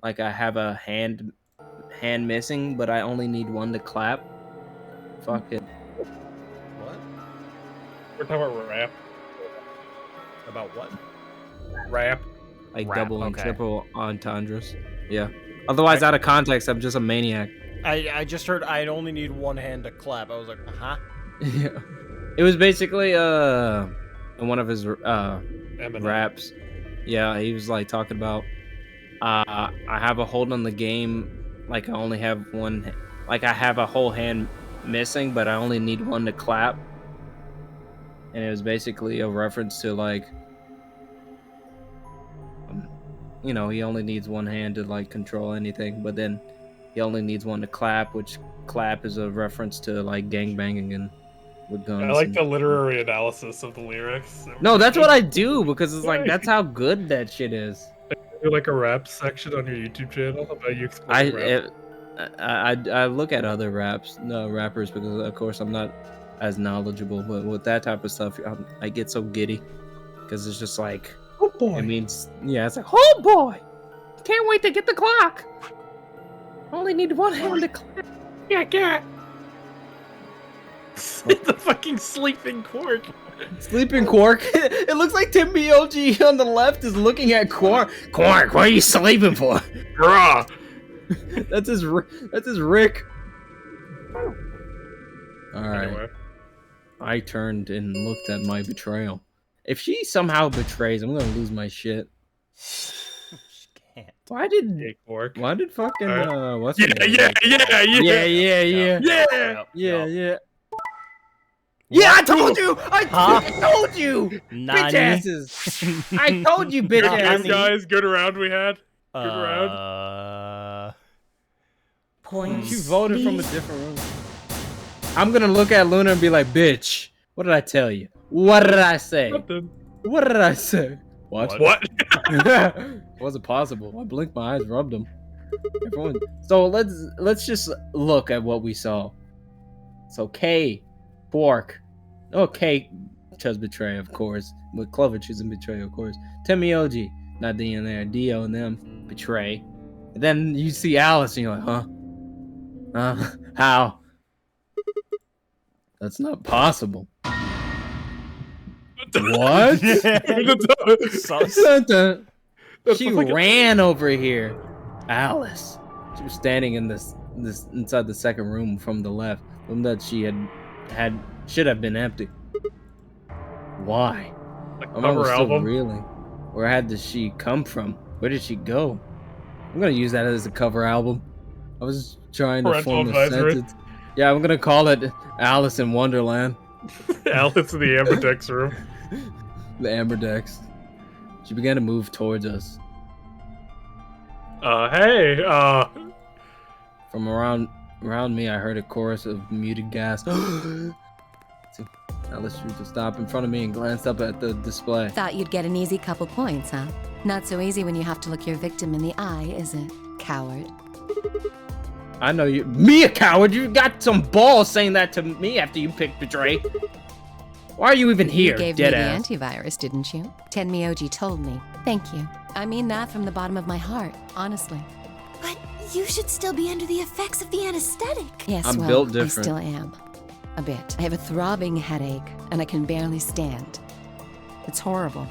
like I have a hand missing, but I only need one to clap. Fuck it. What? We're talking about rap. About what? Rap. Like Rap, double and okay. triple entendres. Yeah. Otherwise, out of context, I'm just a maniac. I just heard I'd only need one hand to clap. I was like, huh? Yeah. It was basically in one of his Eminem. raps. Yeah, he was like talking about I have a hold on the game, like I only have one, like I have a whole hand missing, but I only need one to clap. And it was basically a reference to like you know, he only needs one hand to like control anything, but then he only needs one to clap, which clap is a reference to like gang banging and with guns. I like and, the literary analysis of the lyrics. No, that's what I do because it's like that's how good that shit is. Do like a rap section on your YouTube channel about you explaining rap. I look at other rappers because of course I'm not as knowledgeable, but with that type of stuff, I get so giddy because it's just like Oh boy! it means it's like oh boy, can't wait to get the clock. Only need one hand to clap. Yeah. The fucking sleeping Quark. Sleeping Quark. It looks like Tim BOG on the left is looking at Quark. Quark, what are you sleeping for? Bruh. That's his Rick. All right. Anyway. I turned and looked at my betrayal. If she somehow betrays, I'm gonna lose my shit. She can't. Why did Hey, Quark. fucking what's Yeah. Yeah, I told you! I told you! Nani? Bitch asses! I told you, bitch Good asses! guys, good round we had. Good round. Points. You voted from a different room. I'm gonna look at Luna and be like, bitch, what did I tell you? What did I say? Nothing. What did I say? What? What? Wasn't possible. I blinked my eyes, rubbed them. Everyone. So let's just look at what we saw. So K, Quark. Okay, chose betray, of course. With Clover choosing betray, of course. Temioji, not D in there. Dio and them betray. And then you see Alice and you're like, huh? How? That's not possible. What? She ran over here. Alice. She was standing in this inside the second room from the left. Room that she should have been empty. Why? Like My mom was cover still album. reeling. Where did she come from? Where did she go? I'm gonna use that as a cover album. I was trying to Parental form a advisory. sentence. Yeah, I'm gonna call it Alice in Wonderland. Alice in the Amberdex room. The Amberdex. She began to move towards us. Hey, From around me, I heard a chorus of muted gasps. Alice drew to stop in front of me and glanced up at the display. Thought you'd get an easy couple points, huh? Not so easy when you have to look your victim in the eye, is it, coward? I know you. Me a coward? You got some balls saying that to me after you picked betray. Why are you even here, You gave dead me ass? the antivirus, didn't you? Tenmyoji told me. Thank you. I mean that from the bottom of my heart, honestly. But you should still be under the effects of the anesthetic. Yes, I'm well, built different. I still am. A bit. I have a throbbing headache, and I can barely stand. It's horrible.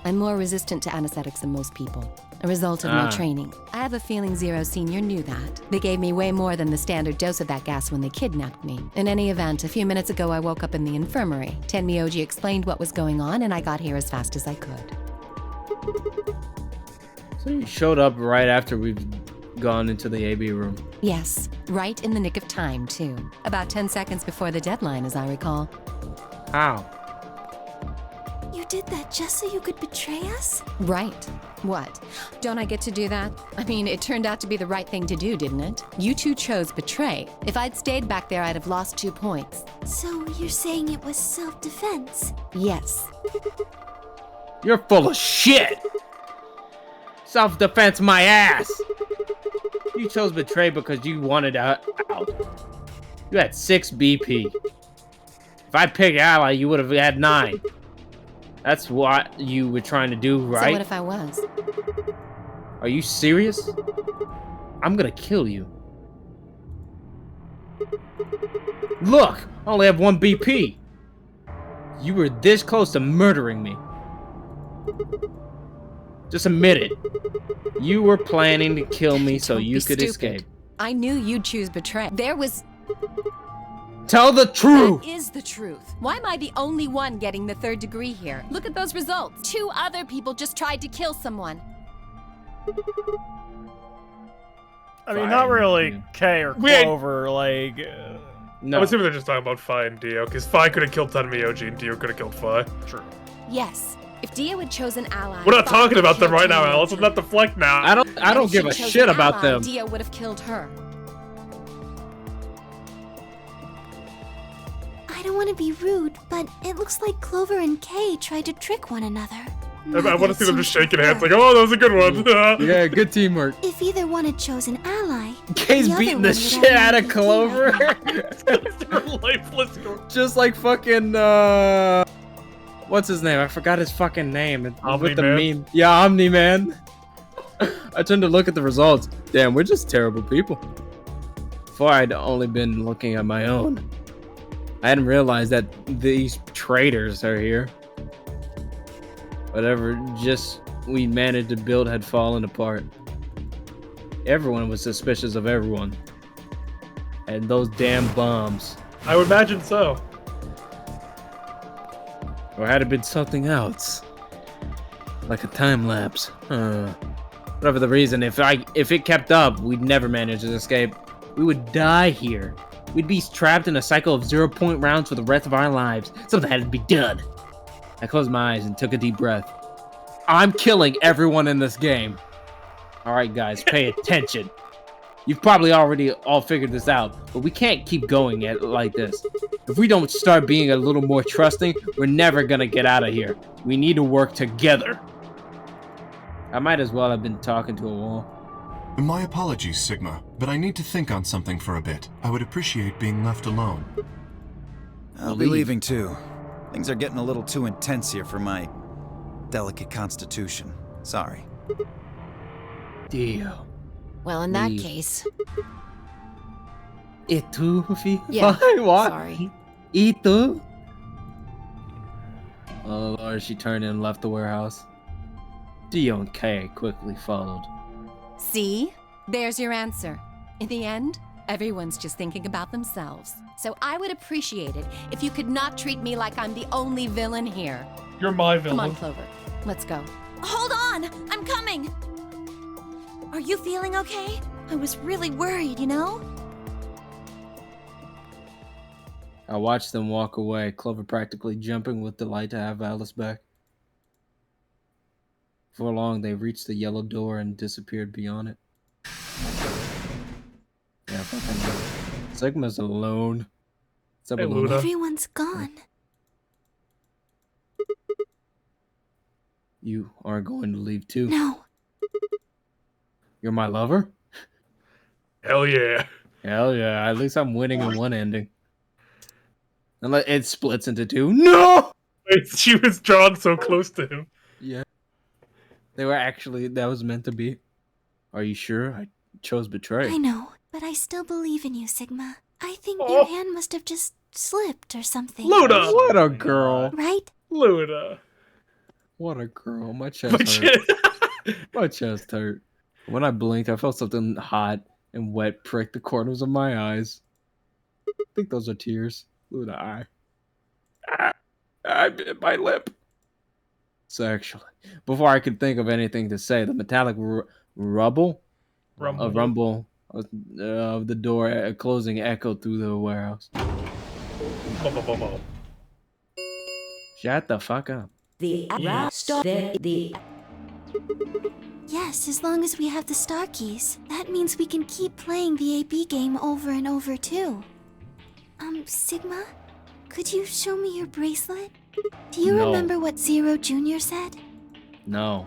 I'm more resistant to anesthetics than most people. A result of my training. I have a feeling Zero Senior knew that. They gave me way more than the standard dose of that gas when they kidnapped me. In any event, a few minutes ago I woke up in the infirmary. Tenmyoji explained what was going on, and I got here as fast as I could. So you showed up right after we've gone into the AB room. Yes, right in the nick of time, too. About 10 seconds before the deadline, as I recall. How? You did that just so you could betray us? Right. What? Don't I get to do that? I mean, it turned out to be the right thing to do, didn't it? You two chose betray. If I'd stayed back there, I'd have lost 2 points. So you're saying it was self-defense? Yes. You're full of shit! Self-defense my ass! You chose betray because you wanted out. You had 6 BP. If I picked ally, you would have had 9. That's what you were trying to do, right? So what if I was? Are you serious? I'm gonna kill you. Look! I only have 1 BP! You were this close to murdering me. Just admit it. You were planning to kill me so Don't you be could stupid. escape. I knew you'd choose betray. There was... Tell the truth! That is the truth. Why am I the only one getting the 3rd degree here? Look at those results. 2 other people just tried to kill someone. I mean, not really Yeah. Kay or We ain't- Clover, like... No. I'm assuming they're just talking about Fi and Dio, because Fi could have killed Tenmyoji and Dio could have killed Fi. True. Yes. If Dio had chosen ally... We're not Fi talking would about have them killed right now, Tenmyoji. Alice. Let's not deflect now. I don't And if give a she'd chosen shit about ally, them. Dio would have killed her. I don't want to be rude, but it looks like Clover and Kay tried to trick one another. I want to see them just shaking hands like, oh, that was a good one. Yeah, good teamwork. If either one had chosen ally, Kay's the other beating one the would shit out of automatically Clover. Lifeless. Just like fucking, what's his name? I forgot his fucking name. With the Omni-Man? meme. Yeah, Omni-Man. I turned to look at the results. Damn, we're just terrible people. Before I'd only been looking at my own. I hadn't realized that these traitors are here. Whatever just we managed to build had fallen apart. Everyone was suspicious of everyone. And those damn bombs. I would imagine so. Or had it been something else? Like a time lapse. Whatever the reason, if it kept up, we'd never manage to escape. We would die here. We'd be trapped in a cycle of 0-point rounds for the rest of our lives. Something had to be done. I closed my eyes and took a deep breath. I'm killing everyone in this game. Alright guys, pay attention. You've probably already all figured this out, but we can't keep going at like this. If we don't start being a little more trusting, we're never gonna get out of here. We need to work together. I might as well have been talking to a wall. My apologies, Sigma, but I need to think on something for a bit. I would appreciate being left alone. I'll be leaving too. Things are getting a little too intense here for my delicate constitution. Sorry. Dio. Well, in that Leave. case... Itu, Fi? Yeah, What? sorry. Itu? Oh Lord, she turned and left the warehouse. Dio and Kay quickly followed. See? There's your answer. In the end, everyone's just thinking about themselves. So I would appreciate it if you could not treat me like I'm the only villain here. You're my Come villain. on, Clover. Let's go. Hold on! I'm coming! Are you feeling okay? I was really worried, you know? I watched them walk away, Clover practically jumping with delight to have Alice back. Before long, they reached the yellow door and disappeared beyond it. Yeah, fucking Sigma's alone. What's up, Hey, Luna? Luna. Everyone's gone. You aren't going to leave too. No. You're my lover? Hell yeah. Hell yeah, at least I'm winning in one ending. And it splits into 2. No! Wait, she was drawn so close to him. Yeah. They were actually, that was meant to be. Are you sure? I chose betray. I know, but I still believe in you, Sigma. I think Oh. your hand must have just slipped or something. Luna! What a girl. Right? Luna. What a girl. My chest hurt. My chest hurt. When I blinked, I felt something hot and wet prick the corners of my eyes. I think those are tears. Luna, I bit my lip. Sexually. Before I could think of anything to say, the metallic rumble of the door closing echoed through the warehouse. Shut the fuck up. Yes, as long as we have the star keys. That means we can keep playing the AB game over and over, too. Sigma? Could you show me your bracelet? Do you No. remember what Zero Jr. said? No.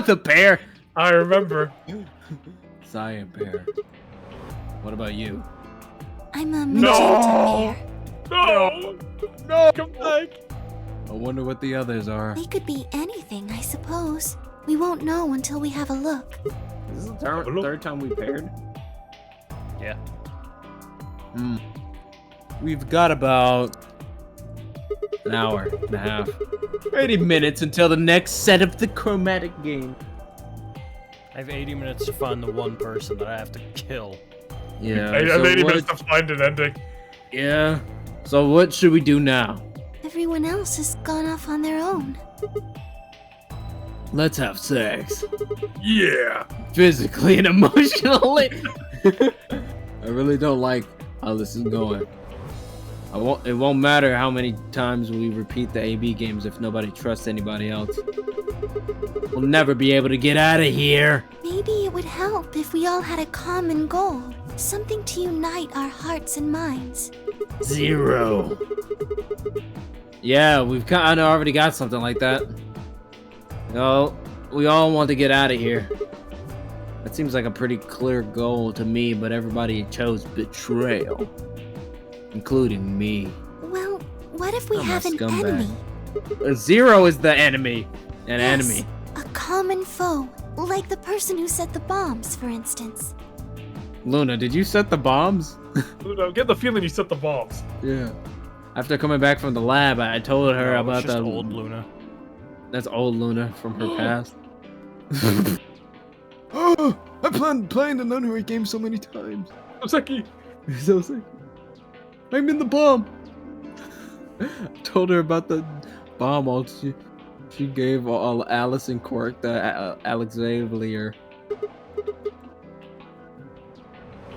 The bear. I remember. Cyan bear. What about you? I'm a magenta No! pair. No! No! Come back! I wonder what the others are. They could be anything, I suppose. We won't know until we have a look. This is the third time we paired. Yeah. We've got about an hour and a half. 80 minutes until the next set of the chromatic game. I have 80 minutes to find the one person that I have to kill. Yeah. I have 80 minutes to find an ending. Yeah. So what should we do now? Everyone else has gone off on their own. Let's have sex. Yeah. Physically and emotionally. I really don't like how this is going. It won't matter how many times we repeat the AB games if nobody trusts anybody else. We'll never be able to get out of here. Maybe it would help if we all had a common goal. Something to unite our hearts and minds. 0. Yeah, we've kind of already got something like that. No, we all want to get out of here. That seems like a pretty clear goal to me, but everybody chose betrayal. Including me. Well, what if we I'm a have an scumbag. enemy? 0 is the enemy. An Yes, enemy. a common foe. Like the person who set the bombs, for instance. Luna, did you set the bombs? I get the feeling you set the bombs. Yeah. After coming back from the lab, I told her No, about it's just the old Luna. That's old Luna from her past. Oh, I planned playing the nunnery game so many times. Oseki. So sick. I'm in the bomb. Told her about the bomb. All she gave all Alice and Quark the Alexavier.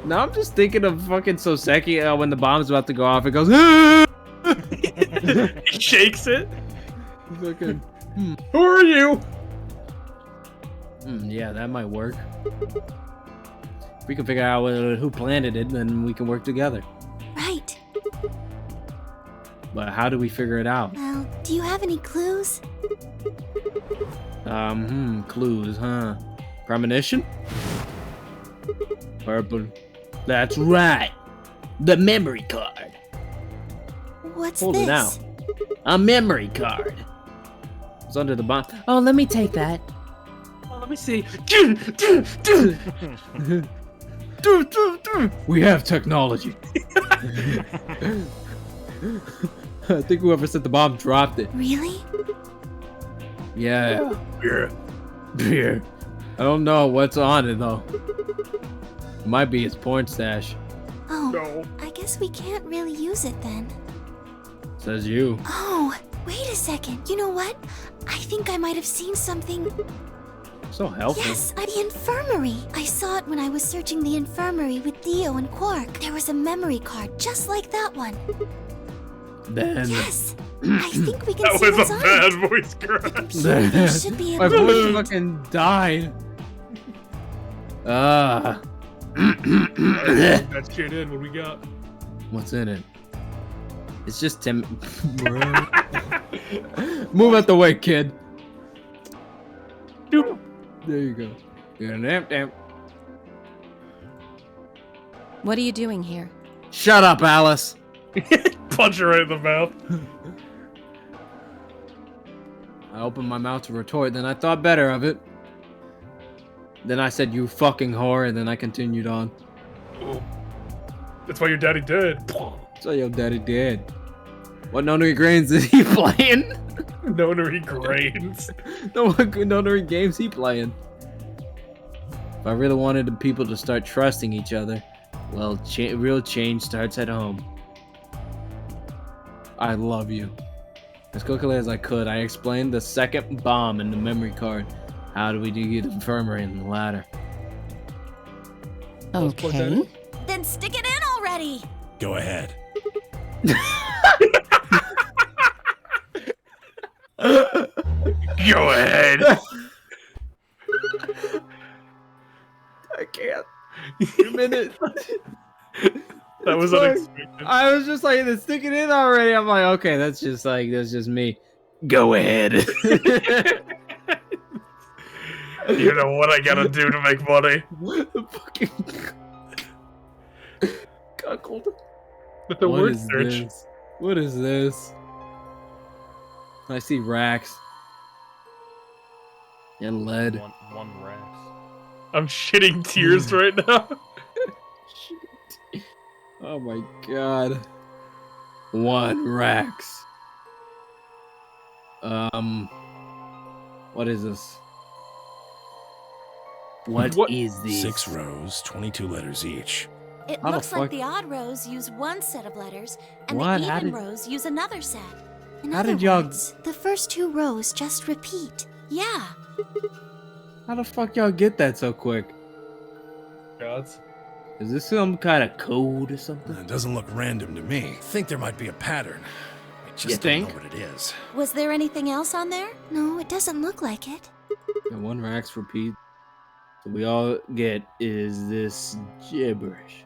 Now I'm just thinking of fucking Soseki when the bomb's about to go off. It goes. He shakes it. Fucking. Who are you? Yeah, that might work. If we can figure out who planted it, then we can work together. Right. But how do we figure it out? Well, do you have any clues? Clues, huh? Premonition? Purple. That's right. The memory card. What's Hold this? it out. A memory card. It's under the bomb. Oh, let me take that. Oh, let me see. We have technology. I think whoever set the bomb dropped it. Really? Yeah. Yeah. Beer. I don't know what's on it though. It might be his porn stash. Oh, No. I guess we can't really use it then. Says you. Oh, wait a second. You know what? I think I might have seen something. So helpful. Yes, at the infirmary. I saw it when I was searching the infirmary with Dio and Quark. There was a memory card just like that one. Then Yes, I think we can That see was what's a on bad it. voice The crack. computer should be my able to voice read. fucking died. That shit in. What we got? What's in it? It's just Tim. Move out the way, kid. Dude. There you go. Damn. What are you doing here? Shut up, Alice. Punch her right in the mouth. I opened my mouth to retort, then I thought better of it. Then I said, "You fucking whore," and then I continued on. That's why your daddy did. So your daddy did. What nonary grains is he playing? Nonary grains. No, what good nonary games he playing? If I really wanted the people to start trusting each other, well, real change starts at home. I love you. As quickly as I could, I explained the second bomb in the memory card. How do we do the infirmary and the ladder? Let's plug that Okay. in. Then stick it in already. Go ahead. Go ahead. I can't. A minute. That was It's like- unexpected. I was just like, it's sticking in already. I'm like, okay, that's just me. Go ahead. You know what I gotta do to make money? The fucking cuckold. With the What word is search. this? What is this? I see racks. And lead. One Rex. I'm shitting tears right now. Shit. Oh my god. 1 Rex. What is this? What is this? 6 rows, 22 letters each. It How the looks like fuck- the odd rows use one set of letters, and What? the How even did- rows use another set. In How other did y'all- words, the first 2 rows just repeat. Yeah. How the fuck y'all get that so quick? Gods. Is this some kind of code or something? It doesn't look random to me. I think there might be a pattern. I just You don't think? know what it is. Was there anything else on there? No, it doesn't look like it. And 1 Rex repeat. So we all get is this gibberish.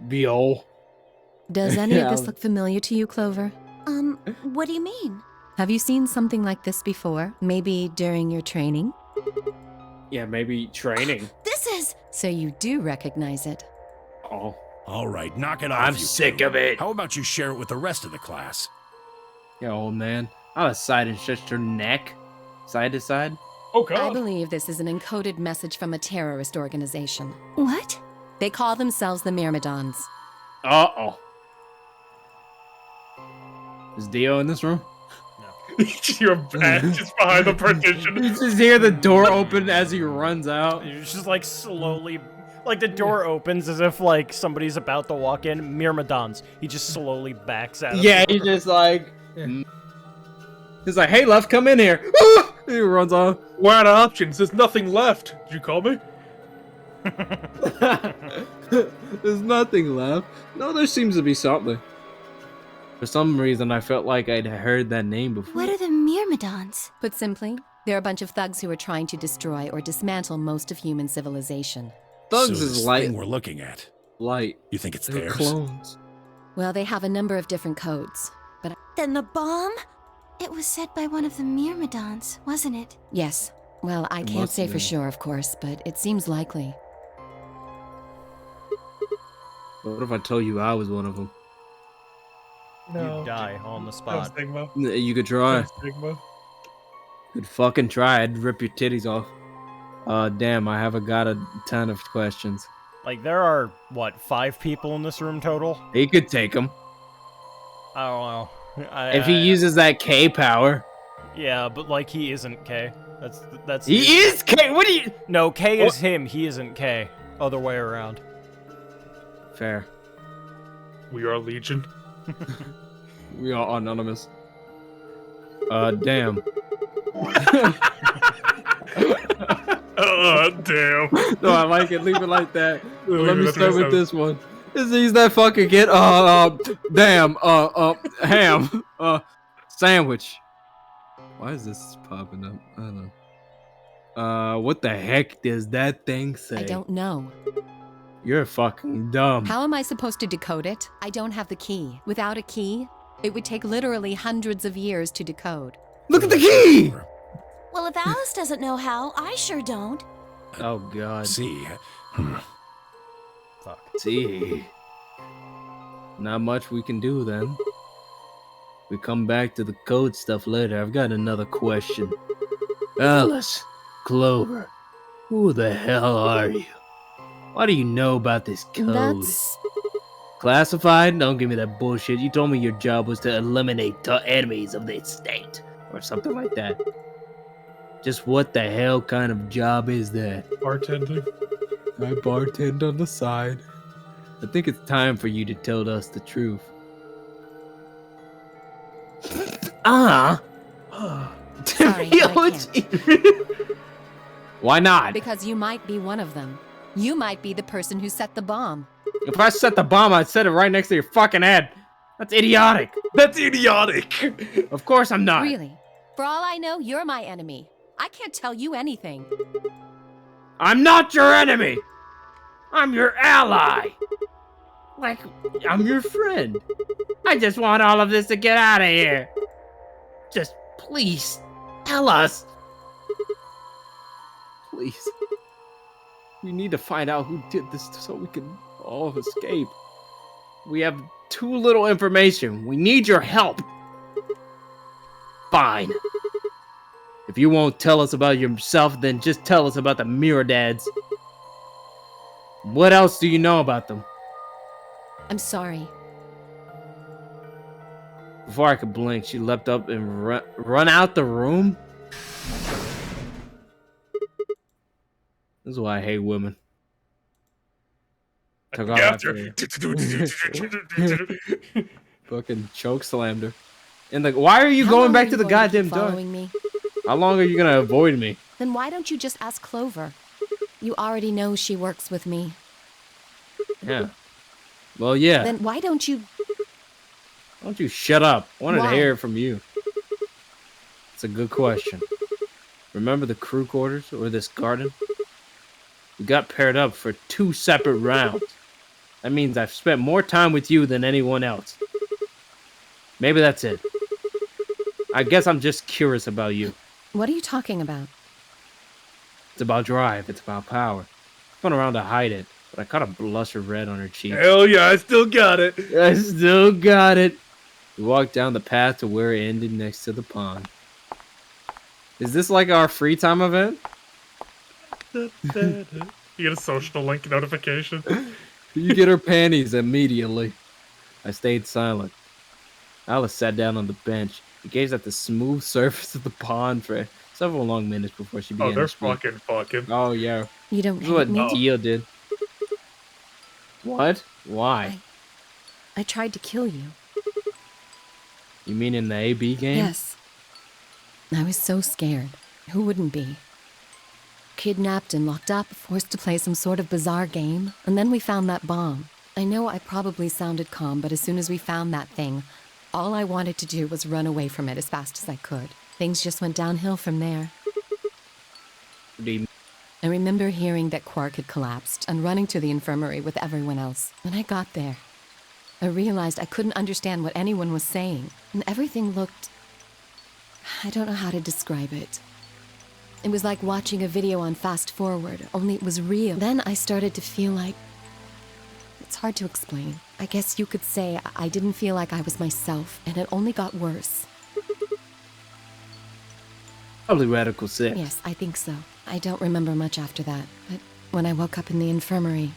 Beol. Does any of this Yeah. look familiar to you, Clover? What do you mean? Have you seen something like this before? Maybe during your training? Yeah, maybe training. This is... So you do recognize it. Oh. All right, knock it off. I'm you sick two. of it. How about you share it with the rest of the class? Yeah, old man. I'll side and stretch her neck. Side to side. Oh I god. believe this is an encoded message from a terrorist organization. What? They call themselves the Myrmidons. Uh-oh. Is Dio in this room? Your back just behind the partition. You just hear the door open as he runs out. You're just like slowly, like the door opens as if like somebody's about to walk in. Myrmidons. He just slowly backs out. Yeah, he just like... He's like, hey, Left, come in here. He runs off. We're out of options. There's nothing left. Did you call me? There's nothing left. No, there seems to be something. For some reason, I felt like I'd heard that name before. What are the Myrmidons? Put simply, they're a bunch of thugs who are trying to destroy or dismantle most of human civilization. Thugs so is this light. thing we're looking at. Light. You think it's They're theirs? clones. Well, they have a number of different codes. But Then the bomb? It was set by one of the Myrmidons, wasn't it? yes, well, I It can't must say have for been. sure, of course, but it seems likely. What if I told you I was one of them? No. You die on the No spot. stigma. You could try. No stigma. Could fucking try. I'd rip your titties off. Damn, I haven't got a ton of questions. Like there are what 5 people in this room total? He could take them. I don't know. If he uses that K power. Yeah, but like he isn't K. That's. He is K! What do you... No, K is him. He isn't K. Other way around. Fair. We are Legion. We are anonymous. Damn. Damn. No, I like it. Leave it like that. Leave Let it me at start with 37. this one. He's that fucking kid. Damn. Ham. Sandwich. Why is this popping up? I don't know. What the heck does that thing say? I don't know. You're fucking dumb. How am I supposed to decode it? I don't have the key. Without a key, it would take literally hundreds of years to decode. Look at the key! Well, if Alice doesn't know how, I sure don't. Oh, God. See. Fuck. See. Not much we can do then. We come back to the code stuff later. I've got another question. Alice, Clover, who the hell are you? What do you know about this code? That's... Classified? Don't give me that bullshit. You told me your job was to eliminate the enemies of the state. Or something like that. Just what the hell kind of job is that? Bartending. I bartend on the side. I think it's time for you to tell us the truth. Sorry, I can't. Why not? Because you might be one of them. You might be the person who set the bomb. If I set the bomb, I'd set it right next to your fucking head. That's idiotic. That's idiotic. Of course I'm not. Really? For all I know, you're my enemy. I can't tell you anything. I'm not your enemy. I'm your ally. Like, I'm your friend. I just want all of this to get out of here. Just please tell us. Please. We need to find out who did this so we can all escape. We have too little information. We need your help. Fine. If you won't tell us about yourself, then just tell us about the Mirror Dads. What else do you know about them? I'm sorry. Before I could blink, she leapt up and run out the room. This is why I hate women. Took off after her. Fucking choke slammed her. And like, why are you going back to the goddamn door? Following me? How long are you gonna avoid me? Then why don't you just ask Clover? You already know she works with me. Yeah. Well, yeah. Then why don't you... Why don't you shut up? I wanted to Why? hear it from you. It's a good question. Remember the crew quarters or this garden? We got paired up for 2 separate rounds. That means I've spent more time with you than anyone else. Maybe that's it. I guess I'm just curious about you. What are you talking about? It's about drive. It's about power. I went around to hide it, but I caught a blush of red on her cheek. Hell yeah, I still got it. I still got it. We walked down the path to where it ended next to the pond. Is this like our free time event? You get a social link notification. You get her panties immediately. I stayed silent. Alice sat down on the bench and gazed at the smooth surface of the pond for several long minutes before she began Oh, they're to speak. fucking. Oh, yeah. You don't This is what hate me? Dio did. What? Why? I tried to kill you. You mean in the AB game? Yes. I was so scared. Who wouldn't be? Kidnapped and locked up, forced to play some sort of bizarre game, and then we found that bomb. I know I probably sounded calm, but as soon as we found that thing, all I wanted to do was run away from it as fast as I could. Things just went downhill from there. I remember hearing that Quark had collapsed and running to the infirmary with everyone else. When I got there, I realized I couldn't understand what anyone was saying, and everything looked... I don't know how to describe it. It was like watching a video on fast forward, only it was real. Then I started to feel like... It's hard to explain. I guess you could say I didn't feel like I was myself, and it only got worse. Probably radical sick. Yes, I think so. I don't remember much after that, but when I woke up in the infirmary,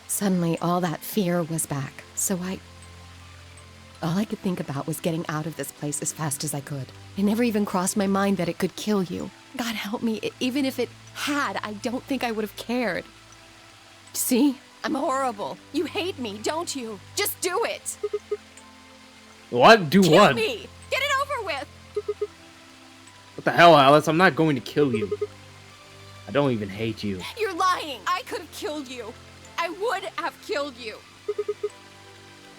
suddenly all that fear was back. So all I could think about was getting out of this place as fast as I could. It never even crossed my mind that it could kill you. God help me, even if it had, I don't think I would have cared. See? I'm horrible. You hate me, don't you? Just do it! What? Do Kill what? me! Get it over with! What the hell, Alice? I'm not going to kill you. I don't even hate you. You're lying! I could have killed you! I would have killed you!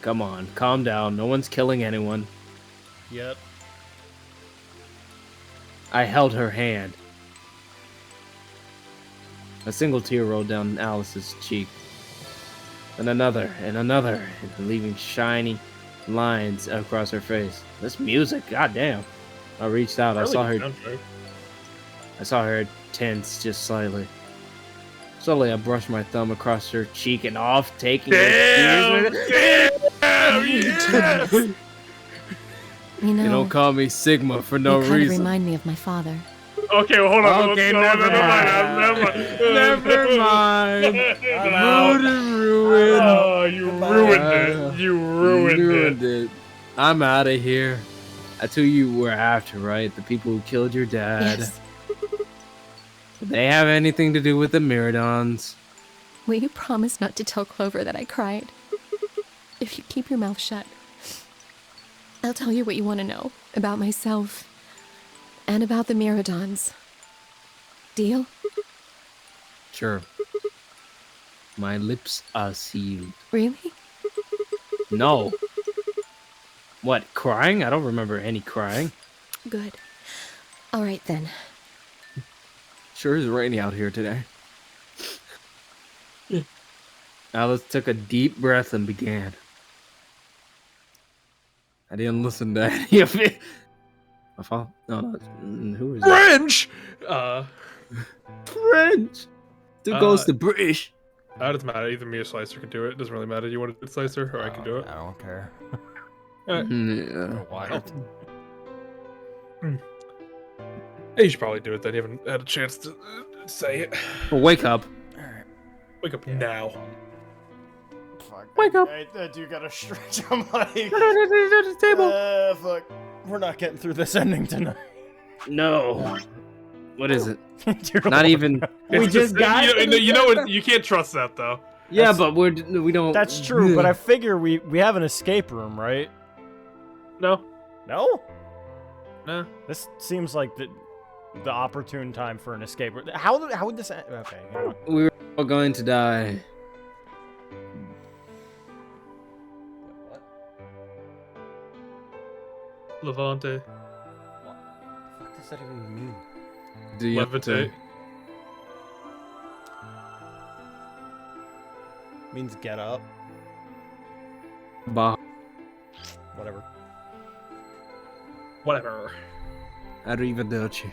Come on, calm down. No one's killing anyone. Yep. I held her hand. A single tear rolled down Alice's cheek. And another, and leaving shiny lines across her face. This music, goddamn. I reached out. I saw her tense just slightly. Slowly, I brushed my thumb across her cheek and off, taking Damn, damn, yes! You know, You don't call me Sigma for no you kind of reason. remind me of my father. Okay, well, hold on. Okay, never mind. Ruined and ruined. Oh, you ruined it. You ruined it. I'm out of here. That's who you were after, right? The people who killed your dad. Yes. Did they have anything to do with the Miradons? Will you promise not to tell Clover that I cried? If you keep your mouth shut, I'll tell you what you want to know about myself and about the Miradons. Deal? Sure. My lips are sealed. Really? No. What, crying? I don't remember any crying. Good. All right then. Sure is rainy out here today. Alice took a deep breath and began. I didn't listen to any of it. My fault? No, who is that? French! French! Who goes to British? It doesn't matter. Either me or Slicer can do it. It doesn't really matter. You want to do Slicer, or I can do it. I don't care. Alright. Yeah. Wild. Hey, you should probably do it then. You haven't had a chance to say it. Well, wake up. Alright. Wake up now. Fuck. Wake up. I do gotta stretch. I'm like, Table. fuck. We're not getting through this ending tonight. No. What is it? Dear Not Lord. even. We It's just got. You know what? You can't trust that though. Yeah, but we don't. That's true, but I figure we have an escape room, right? No. No? No. This seems like the opportune time for an escape. How would this end? Okay, you know. We were all going to die. Levante. What does that even mean? Do you have to? Levitate. Means get up. Bah. Whatever. Whatever. Arrivederci.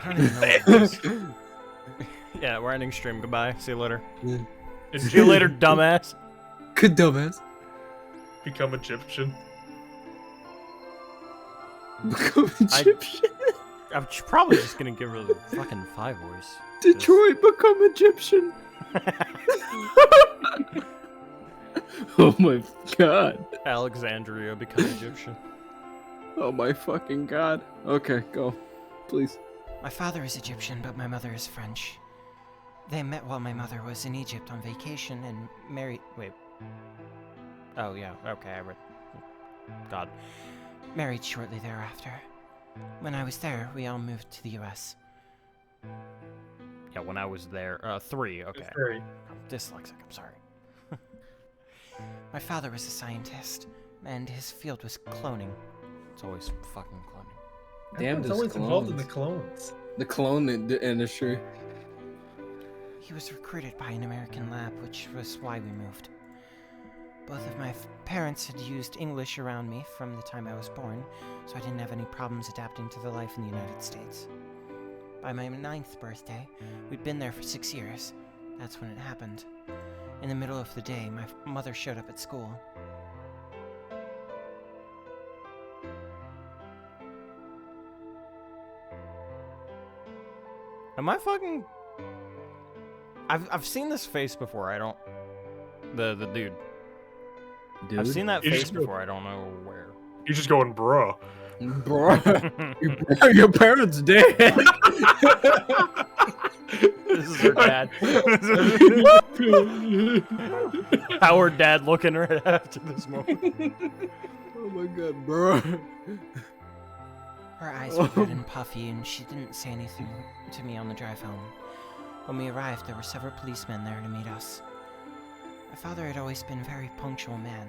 I don't even know what it is. Yeah, we're ending stream. Goodbye. See you later. See you later, dumbass. Good dumbass. Become Egyptian. Become Egyptian. I'm probably just gonna give her the fucking 5 voice. Detroit, become Egyptian. Oh my god. Alexandria become Egyptian. Oh my fucking god. Okay, go. Please. My father is Egyptian, but my mother is French. They met while my mother was in Egypt on vacation and married. Wait. Oh, yeah, okay, I read. God. Married shortly thereafter. When I was there, we all moved to the US. Yeah, when I was there. 3, okay. 3. I'm dyslexic, I'm sorry. My father was a scientist, and his field was cloning. It's always fucking cloning. Damn, It's this always involved in the clones. clones. The clone industry. He was recruited by an American lab, which was why we moved. Both of my parents had used English around me from the time I was born, so I didn't have any problems adapting to the life in the United States. By my 9th birthday, we'd been there for 6 years. That's when it happened. In the middle of the day, my mother showed up at school. Am I fucking... I've seen this face before, I don't... The dude. Dude. I've seen that You face just- before, I don't know where. You're just going, bruh. Bro, your parents dead. This is her dad. Our dad looking right after this moment. Oh my god, bro. Her eyes were red and puffy, and she didn't say anything to me on the drive home. When we arrived, there were several policemen there to meet us. My father had always been a very punctual man,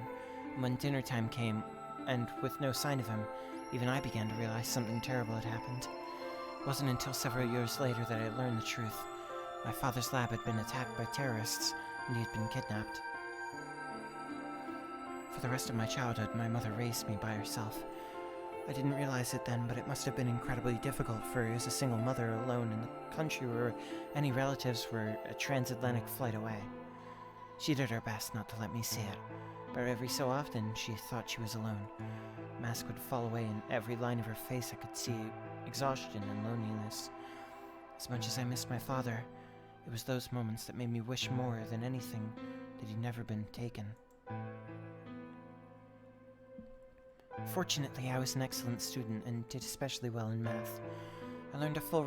and when dinner time came, and with no sign of him, even I began to realize something terrible had happened. It wasn't until several years later that I learned the truth. My father's lab had been attacked by terrorists, and he had been kidnapped. For the rest of my childhood, my mother raised me by herself. I didn't realize it then, but it must have been incredibly difficult for her as a single mother alone in the country where any relatives were a transatlantic flight away. She did her best not to let me see it, but every so often she thought she was alone. The mask would fall away and every line of her face I could see exhaustion and loneliness. As much as I missed my father, it was those moments that made me wish more than anything that he'd never been taken. Fortunately, I was an excellent student and did especially well in math. I earned a full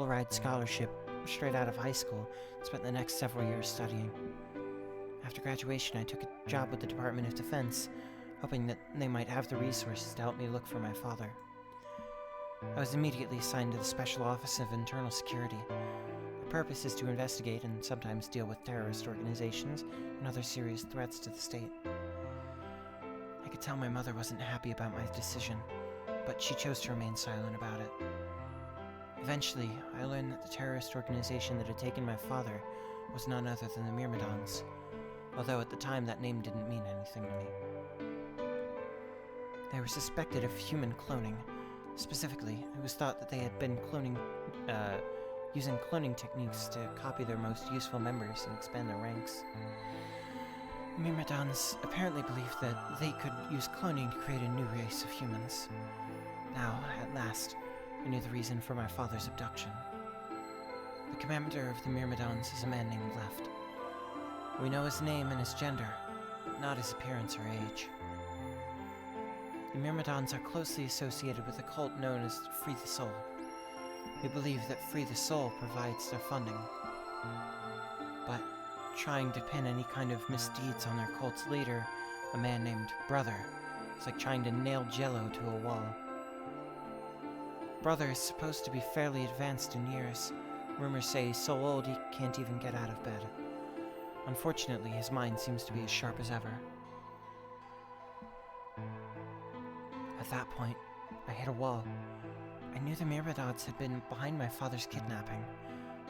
ride scholarship straight out of high school and spent the next several years studying. After graduation, I took a job with the Department of Defense, hoping that they might have the resources to help me look for my father. I was immediately assigned to the Special Office of Internal Security. The purpose is to investigate and sometimes deal with terrorist organizations and other serious threats to the state. I could tell my mother wasn't happy about my decision, but she chose to remain silent about it. Eventually, I learned that the terrorist organization that had taken my father was none other than the Myrmidons, although at the time that name didn't mean anything to me. They were suspected of human cloning. Specifically, it was thought that they had been using cloning techniques to copy their most useful members and expand their ranks. The Myrmidons apparently believed that they could use cloning to create a new race of humans. Now, at last, I knew the reason for my father's abduction. The commander of the Myrmidons is a man named Left. We know his name and his gender, but not his appearance or age. The Myrmidons are closely associated with a cult known as Free the Soul. We believe that Free the Soul provides their funding. But trying to pin any kind of misdeeds on their cult's leader, a man named Brother, is like trying to nail Jello to a wall. Brother is supposed to be fairly advanced in years. Rumors say he's so old he can't even get out of bed. Unfortunately, his mind seems to be as sharp as ever. At that point, I hit a wall. I knew the Myrmidons had been behind my father's kidnapping,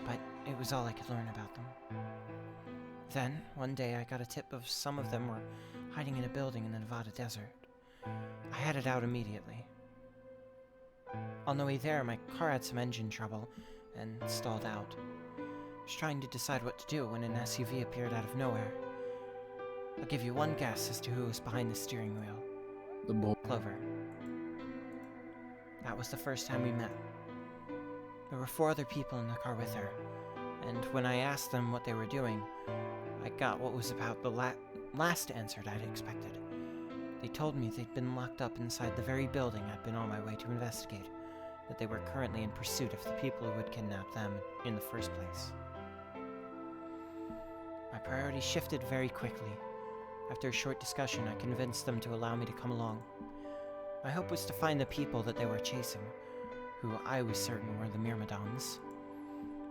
but it was all I could learn about them. Then, one day, I got a tip of some of them were hiding in a building in the Nevada desert. I headed out immediately. On the way there, my car had some engine trouble and stalled out. I was trying to decide what to do when an SUV appeared out of nowhere. I'll give you one guess as to who was behind the steering wheel. The boy. Clover. That was the first time we met. There were 4 other people in the car with her, and when I asked them what they were doing, I got what was about the last answer I'd expected. They told me they'd been locked up inside the very building I'd been on my way to investigate, that they were currently in pursuit of the people who had kidnapped them in the first place. My priorities shifted very quickly. After a short discussion, I convinced them to allow me to come along. My hope was to find the people that they were chasing, who I was certain were the Myrmidons.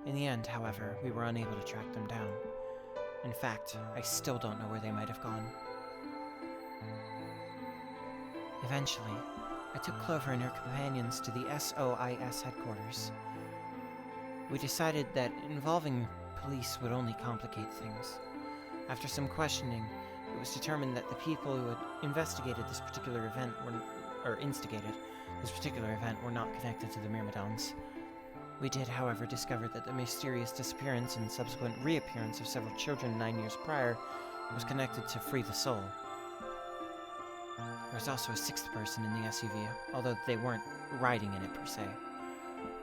In the end, however, we were unable to track them down. In fact, I still don't know where they might have gone. Eventually, I took Clover and her companions to the SOIS headquarters. We decided that involving police would only complicate things. After some questioning, it was determined that the people who had instigated this particular event were not connected to the Myrmidons. We did, however, discover that the mysterious disappearance and subsequent reappearance of several children 9 years prior was connected to Free the Soul. There was also a 6th person in the SUV, although they weren't riding in it per se.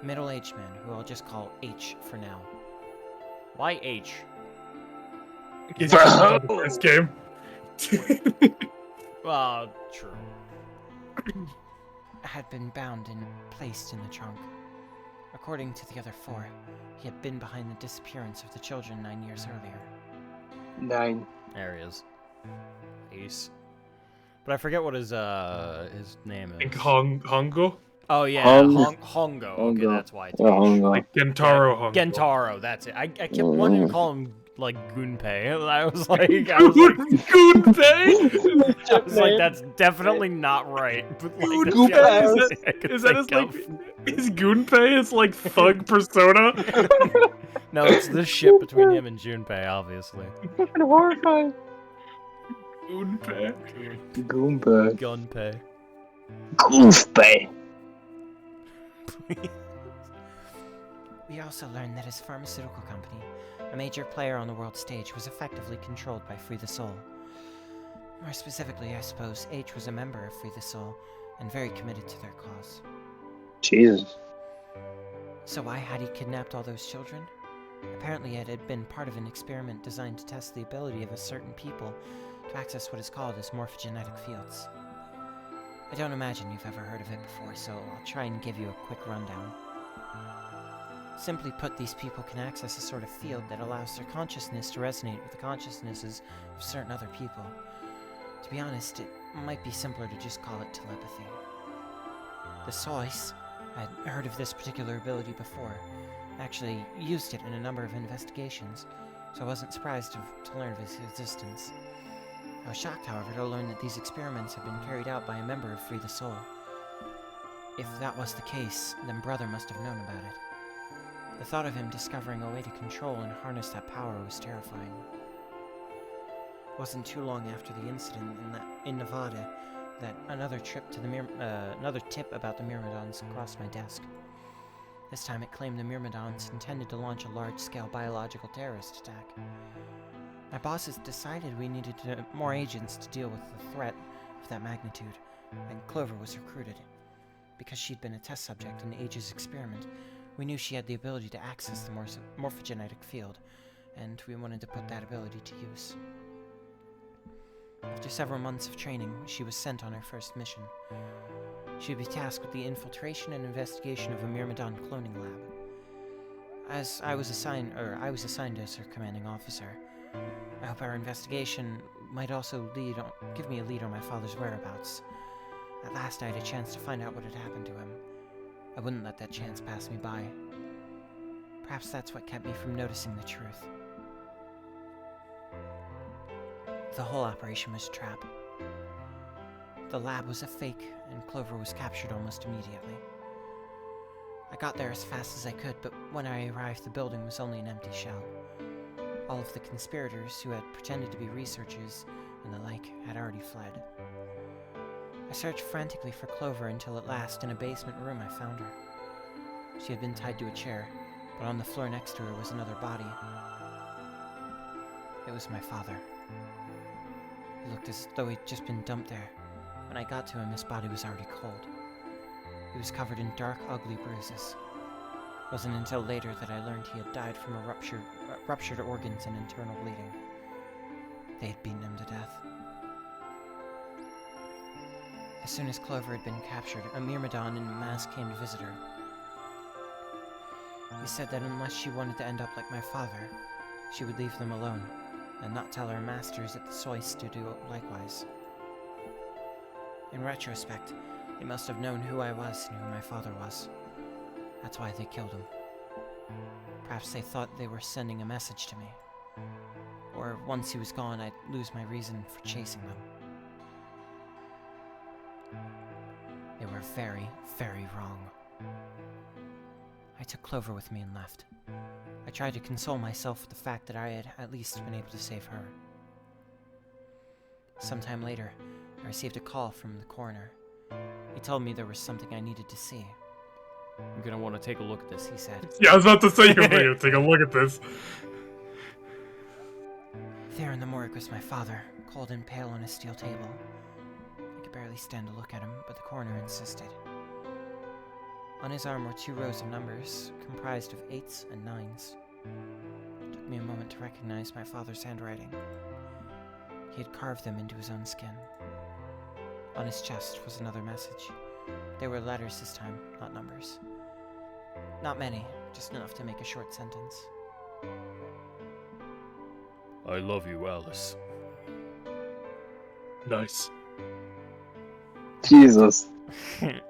A middle-aged man, who I'll just call H for now. Why H? He's the first game. True. Had been bound and placed in the trunk. According to the other 4, he had been behind the disappearance of the children 9 years earlier. 9. There he is. Ace. But I forget what his name is. I think Hongo? Oh yeah, Hongo. Hongo. Okay, that's why it's Hongo. Like Gentaro Hongo. Gentaro, that's it. I kept wanting to call him like Gunpei. I was like, Gunpei? I was like, that's definitely not right. But like, Gunpei. Is that his like his Gunpei is like thug persona? No, it's the ship between him and Junpei, obviously. Fucking horrifying. Gunpei. Goomba. Gunpei. Goofbay. We also learned that his pharmaceutical company, a major player on the world stage, was effectively controlled by Free the Soul. More specifically, I suppose, H was a member of Free the Soul, and very committed to their cause. Jesus. So why had he kidnapped all those children? Apparently it had been part of an experiment designed to test the ability of a certain people to access what is called as morphogenetic fields. I don't imagine you've ever heard of it before, so I'll try and give you a quick rundown. Simply put, these people can access a sort of field that allows their consciousness to resonate with the consciousnesses of certain other people. To be honest, it might be simpler to just call it telepathy. The Sois had heard of this particular ability before, actually used it in a number of investigations, so I wasn't surprised to learn of its existence. I was shocked, however, to learn that these experiments had been carried out by a member of Free the Soul. If that was the case, then Brother must have known about it. The thought of him discovering a way to control and harness that power was terrifying. It wasn't too long after the incident in Nevada that another tip about the Myrmidons crossed my desk. This time it claimed the Myrmidons intended to launch a large-scale biological terrorist attack. My bosses decided we needed more agents to deal with the threat of that magnitude, and Clover was recruited. Because she'd been a test subject in Age's experiment, we knew she had the ability to access the morphogenetic field, and we wanted to put that ability to use. After several months of training, she was sent on her first mission. She would be tasked with the infiltration and investigation of a Myrmidon cloning lab. As I was assigned as her commanding officer, I hope our investigation might also give me a lead on my father's whereabouts. At last I had a chance to find out what had happened to him. I wouldn't let that chance pass me by. Perhaps that's what kept me from noticing the truth. The whole operation was a trap. The lab was a fake, and Clover was captured almost immediately. I got there as fast as I could, but when I arrived, the building was only an empty shell. All of the conspirators, who had pretended to be researchers and the like, had already fled. I searched frantically for Clover until at last, in a basement room, I found her. She had been tied to a chair, but on the floor next to her was another body. It was my father. He looked as though he'd just been dumped there. When I got to him, his body was already cold. He was covered in dark, ugly bruises. It wasn't until later that I learned he had died from ruptured organs and internal bleeding. They had beaten him to death. As soon as Clover had been captured, a Myrmidon in a mask came to visit her. He said that unless she wanted to end up like my father, she would leave them alone, and not tell her masters at the Soist to do likewise. In retrospect, they must have known who I was and who my father was. That's why they killed him. Perhaps they thought they were sending a message to me. Or once he was gone, I'd lose my reason for chasing them. They were very, very wrong. I took Clover with me and left. I tried to console myself with the fact that I had at least been able to save her. Sometime later, I received a call from the coroner. He told me there was something I needed to see. I'm gonna want to take a look at this, he said. Yeah, I was about to say you're gonna take a look at this. There in the morgue was my father, cold and pale on a steel table. I could barely stand to look at him, but the coroner insisted. On his arm were 2 rows of numbers, comprised of 8s and 9s. It took me a moment to recognize my father's handwriting. He had carved them into his own skin. On his chest was another message. They were letters this time, not numbers. Not many, just enough to make a short sentence. I love you, Alice. Nice. Jesus. I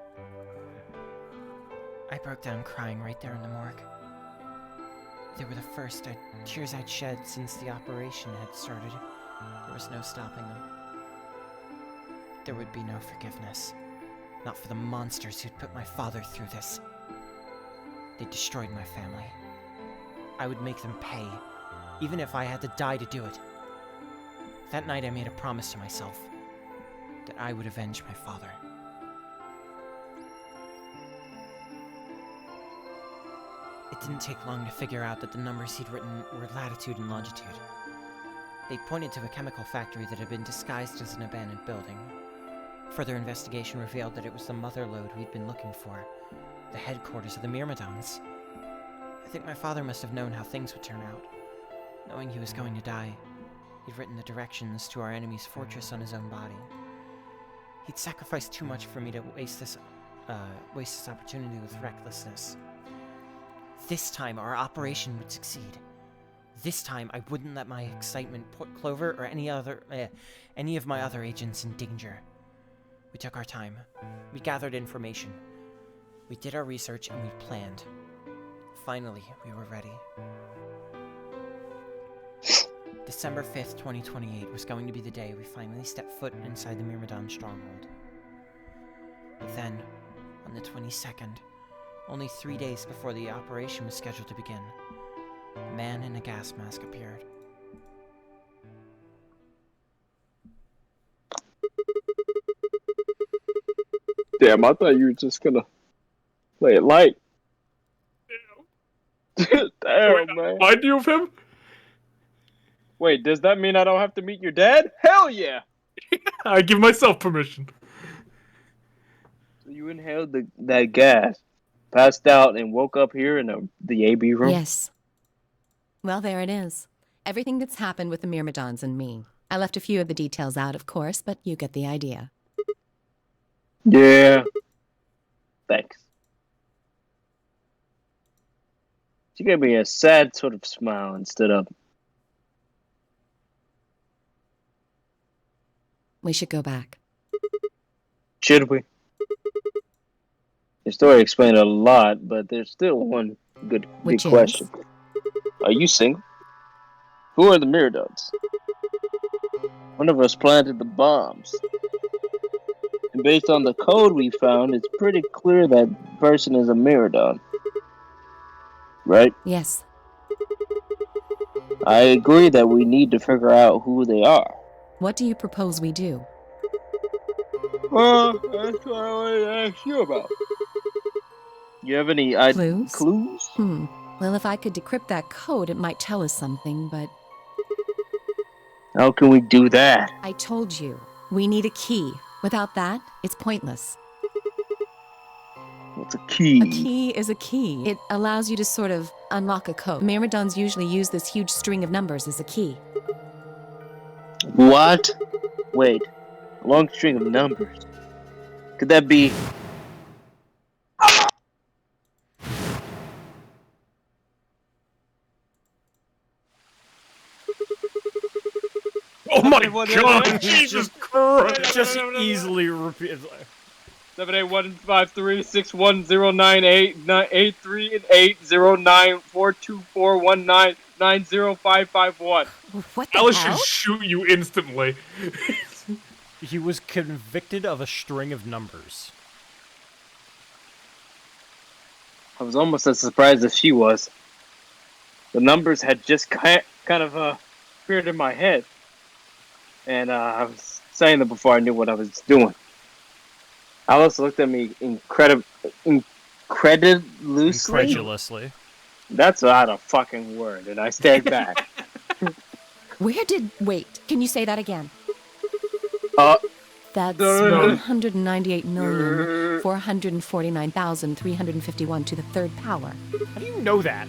broke down crying right there in the morgue. They were the first tears I'd shed since the operation had started. There was no stopping them. There would be no forgiveness. Not for the monsters who'd put my father through this. They destroyed my family. I would make them pay, even if I had to die to do it. That night I made a promise to myself that I would avenge my father. It didn't take long to figure out that the numbers he'd written were latitude and longitude. They pointed to a chemical factory that had been disguised as an abandoned building. Further investigation revealed that it was the mother lode we'd been looking for, the headquarters of the Myrmidons. I think my father must have known how things would turn out. Knowing he was going to die, he'd written the directions to our enemy's fortress on his own body. He'd sacrificed too much for me to waste this opportunity with recklessness. This time, our operation would succeed. This time, I wouldn't let my excitement put Clover or any of my other agents in danger. We took our time. We gathered information. We did our research and we planned. Finally, we were ready. December 5th, 2028 was going to be the day we finally stepped foot inside the Myrmidon stronghold. But then, on the 22nd, only 3 days before the operation was scheduled to begin, a man in a gas mask appeared. Damn, I thought you were just gonna play it light. Damn, man. Mind you of him? Wait, does that mean I don't have to meet your dad? Hell yeah! I give myself permission. You inhaled that gas, passed out, and woke up here in the AB room? Yes. Well, there it is. Everything that's happened with the Myrmidons and me. I left a few of the details out, of course, but you get the idea. Yeah. Thanks. She gave me a sad sort of smile instead of... We should go back. Should we? Your story explained a lot, but there's still one big Which is? question. Are you single? Who are the Myrmidons? One of us planted the bombs. And based on the code we found, it's pretty clear that person is a Myrmidon. Right? Yes. I agree that we need to figure out who they are. What do you propose we do? Well, that's what I wanted to ask you about. You have any clues? Well, if I could decrypt that code, it might tell us something, but... How can we do that? I told you, we need a key. Without that, it's pointless. What's a key? A key is a key. It allows you to sort of unlock a code. Myrmidons usually use this huge string of numbers as a key. What? Wait, a long string of numbers. Could that be... Oh my god! Jesus Christ! Just easily repeat. 7815361098384942419905551. What the Alice hell? should shoot you instantly. He was convicted of a string of numbers. I was almost as surprised as she was. The numbers had just kind of appeared in my head. And I was saying them before I knew what I was doing. Alice looked at me incredulously. That's not a fucking word, and I stared back. Wait, can you say that again? That's No. 198,449,351 to the third power. How do you know that?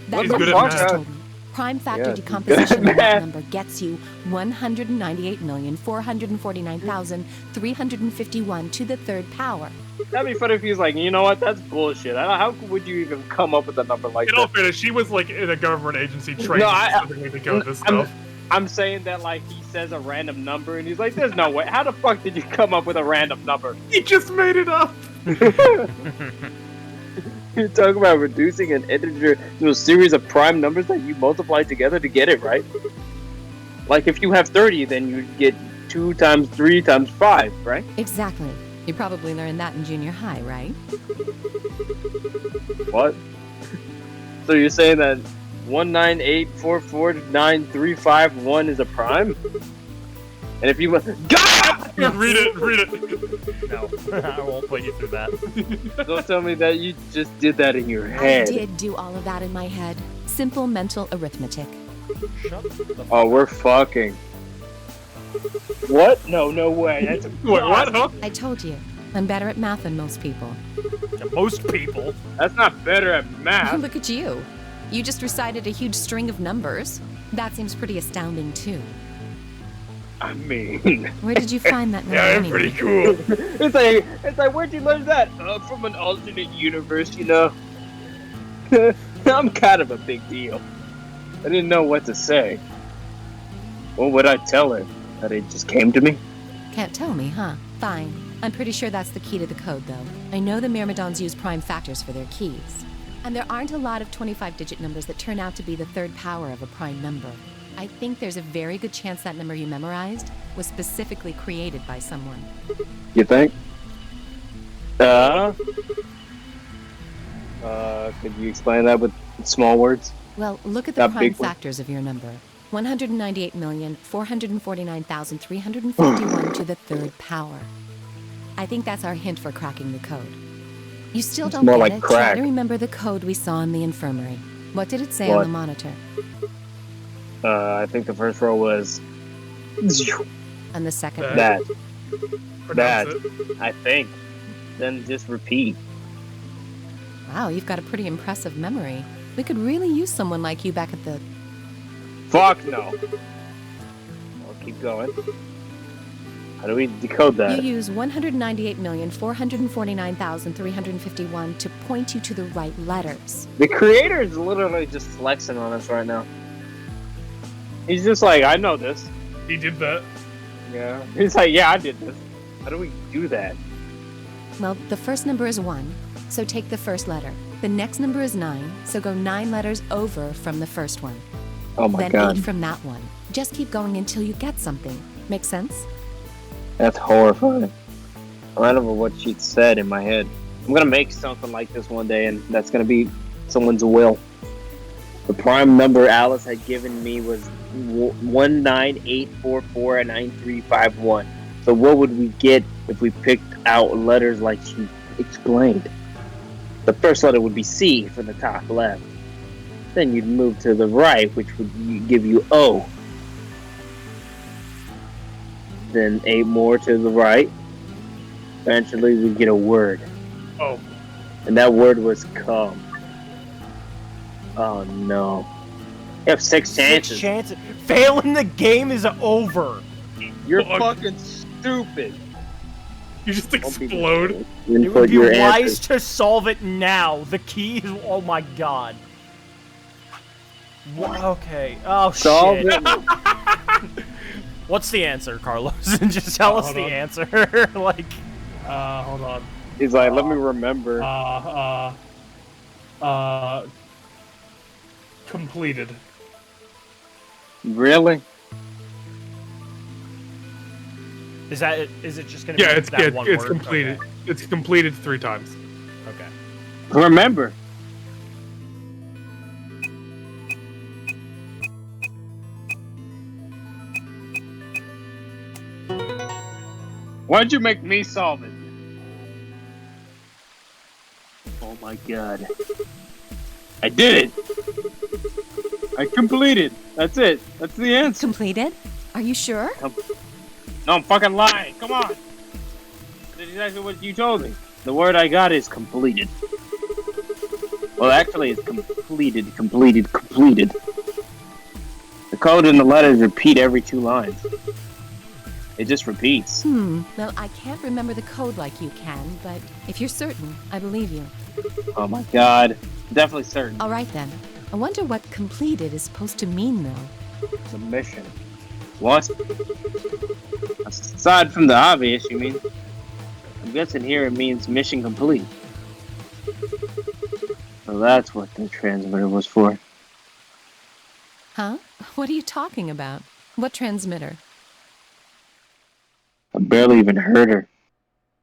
That He's number good at you just math. told me. Prime factor Yeah, decomposition good of at that math. number gets you 198,449,351 to the third power. That'd be funny if he was like, you know what, that's bullshit. How would you even come up with a number like In all that? fairness, she was like in a government agency trained No, I- specifically to go this stuff. I'm saying that like he says a random number and he's like, there's no way. How the fuck did you come up with a random number? He just made it up. You're talking about reducing an integer to a series of prime numbers that you multiply together to get it, right? Like if you have 30, then you get 2 times 3 times 5, right? Exactly. You probably learned that in junior high, right? What? So you're saying that 198449351 is a prime? And if you God! Read it. No, I won't put you through that. Don't tell me that you just did that in your I head. did do all of that in my head. Simple mental arithmetic. Shut the fuck Oh, we're fucking. What? No way. That's Wait, what? Huh? I told you, I'm better at math than most people. to most people. That's not better at math. Look at you. You just recited a huge string of numbers. That seems pretty astounding, too. I mean, Where did you find that number Yeah, anyway? pretty cool. it's like where'd you learn that? From an alternate universe, you know. I'm kind of a big deal. I didn't know what to say. What would I tell her? That it just came to me? Can't tell me, huh? Fine. I'm pretty sure that's the key to the code, though. I know the Myrmidons use prime factors for their keys. And there aren't a lot of 25-digit numbers that turn out to be the third power of a prime number. I think there's a very good chance that number you memorized was specifically created by someone. You think? Could you explain that with small words? Well, look at the That prime big one. factors of your number. 198,449,351 to the third power. I think that's our hint for cracking the code. You still It's don't more get like it? crack. Try to remember the code we saw in the infirmary. What did it say on What? the monitor? I think the first row was And the second That. row? that. Pronounce it. I think. then just repeat. Wow, you've got a pretty impressive memory. We could really use someone like you back at the... Fuck no. I'll keep going. How do we decode that? You use 198,449,351 to point you to the right letters. The creator is literally just flexing on us right now. He's just like, I know this. He did that. Yeah. He's like, yeah, I did this. How do we do that? Well, the first number is 1, so take the first letter. The next number is 9, so go 9 letters over from the first one. Oh my then god. 8 from that one. Just keep going until you get something. Make sense? That's horrifying. I don't know what she said in my head. I'm gonna make something like this one day, and that's gonna be someone's will. The prime number Alice had given me was 198449351. So what would we get if we picked out letters like she explained? The first letter would be C for the top left. Then you'd move to the right, which would give you O. Then 8 more to the right. Eventually we get a word. Oh. And that word was come. Oh no. You have 6 chances. 6 chances. Failing the game is over. You're fucking stupid. You just explode. It would be wise to solve it now. The key is... Oh my god. Okay. Oh Solve shit. it. What's the answer, Carlos? Just tell us the answer. Like... hold on. He's like, let me remember. Completed. Really? Is it just gonna be Yeah, it's that good. one It's word? completed. Okay. It's completed 3 times. Okay. Remember. Why'd you make me solve it? Oh my god. I did it! I completed! That's it! That's the answer! Completed? Are you sure? No, I'm fucking lying! Come on! That's exactly what you told me. The word I got is completed. Well, actually, it's completed. The code and the letters repeat every 2 lines. It just repeats. Well, I can't remember the code like you can, but if you're certain, I believe you. Oh my god. Definitely certain. All right then. I wonder what completed is supposed to mean, though. It's a mission. What? Aside from the obvious, you mean? I'm guessing here it means mission complete. So that's what the transmitter was for. Huh? What are you talking about? What transmitter? I barely even heard her.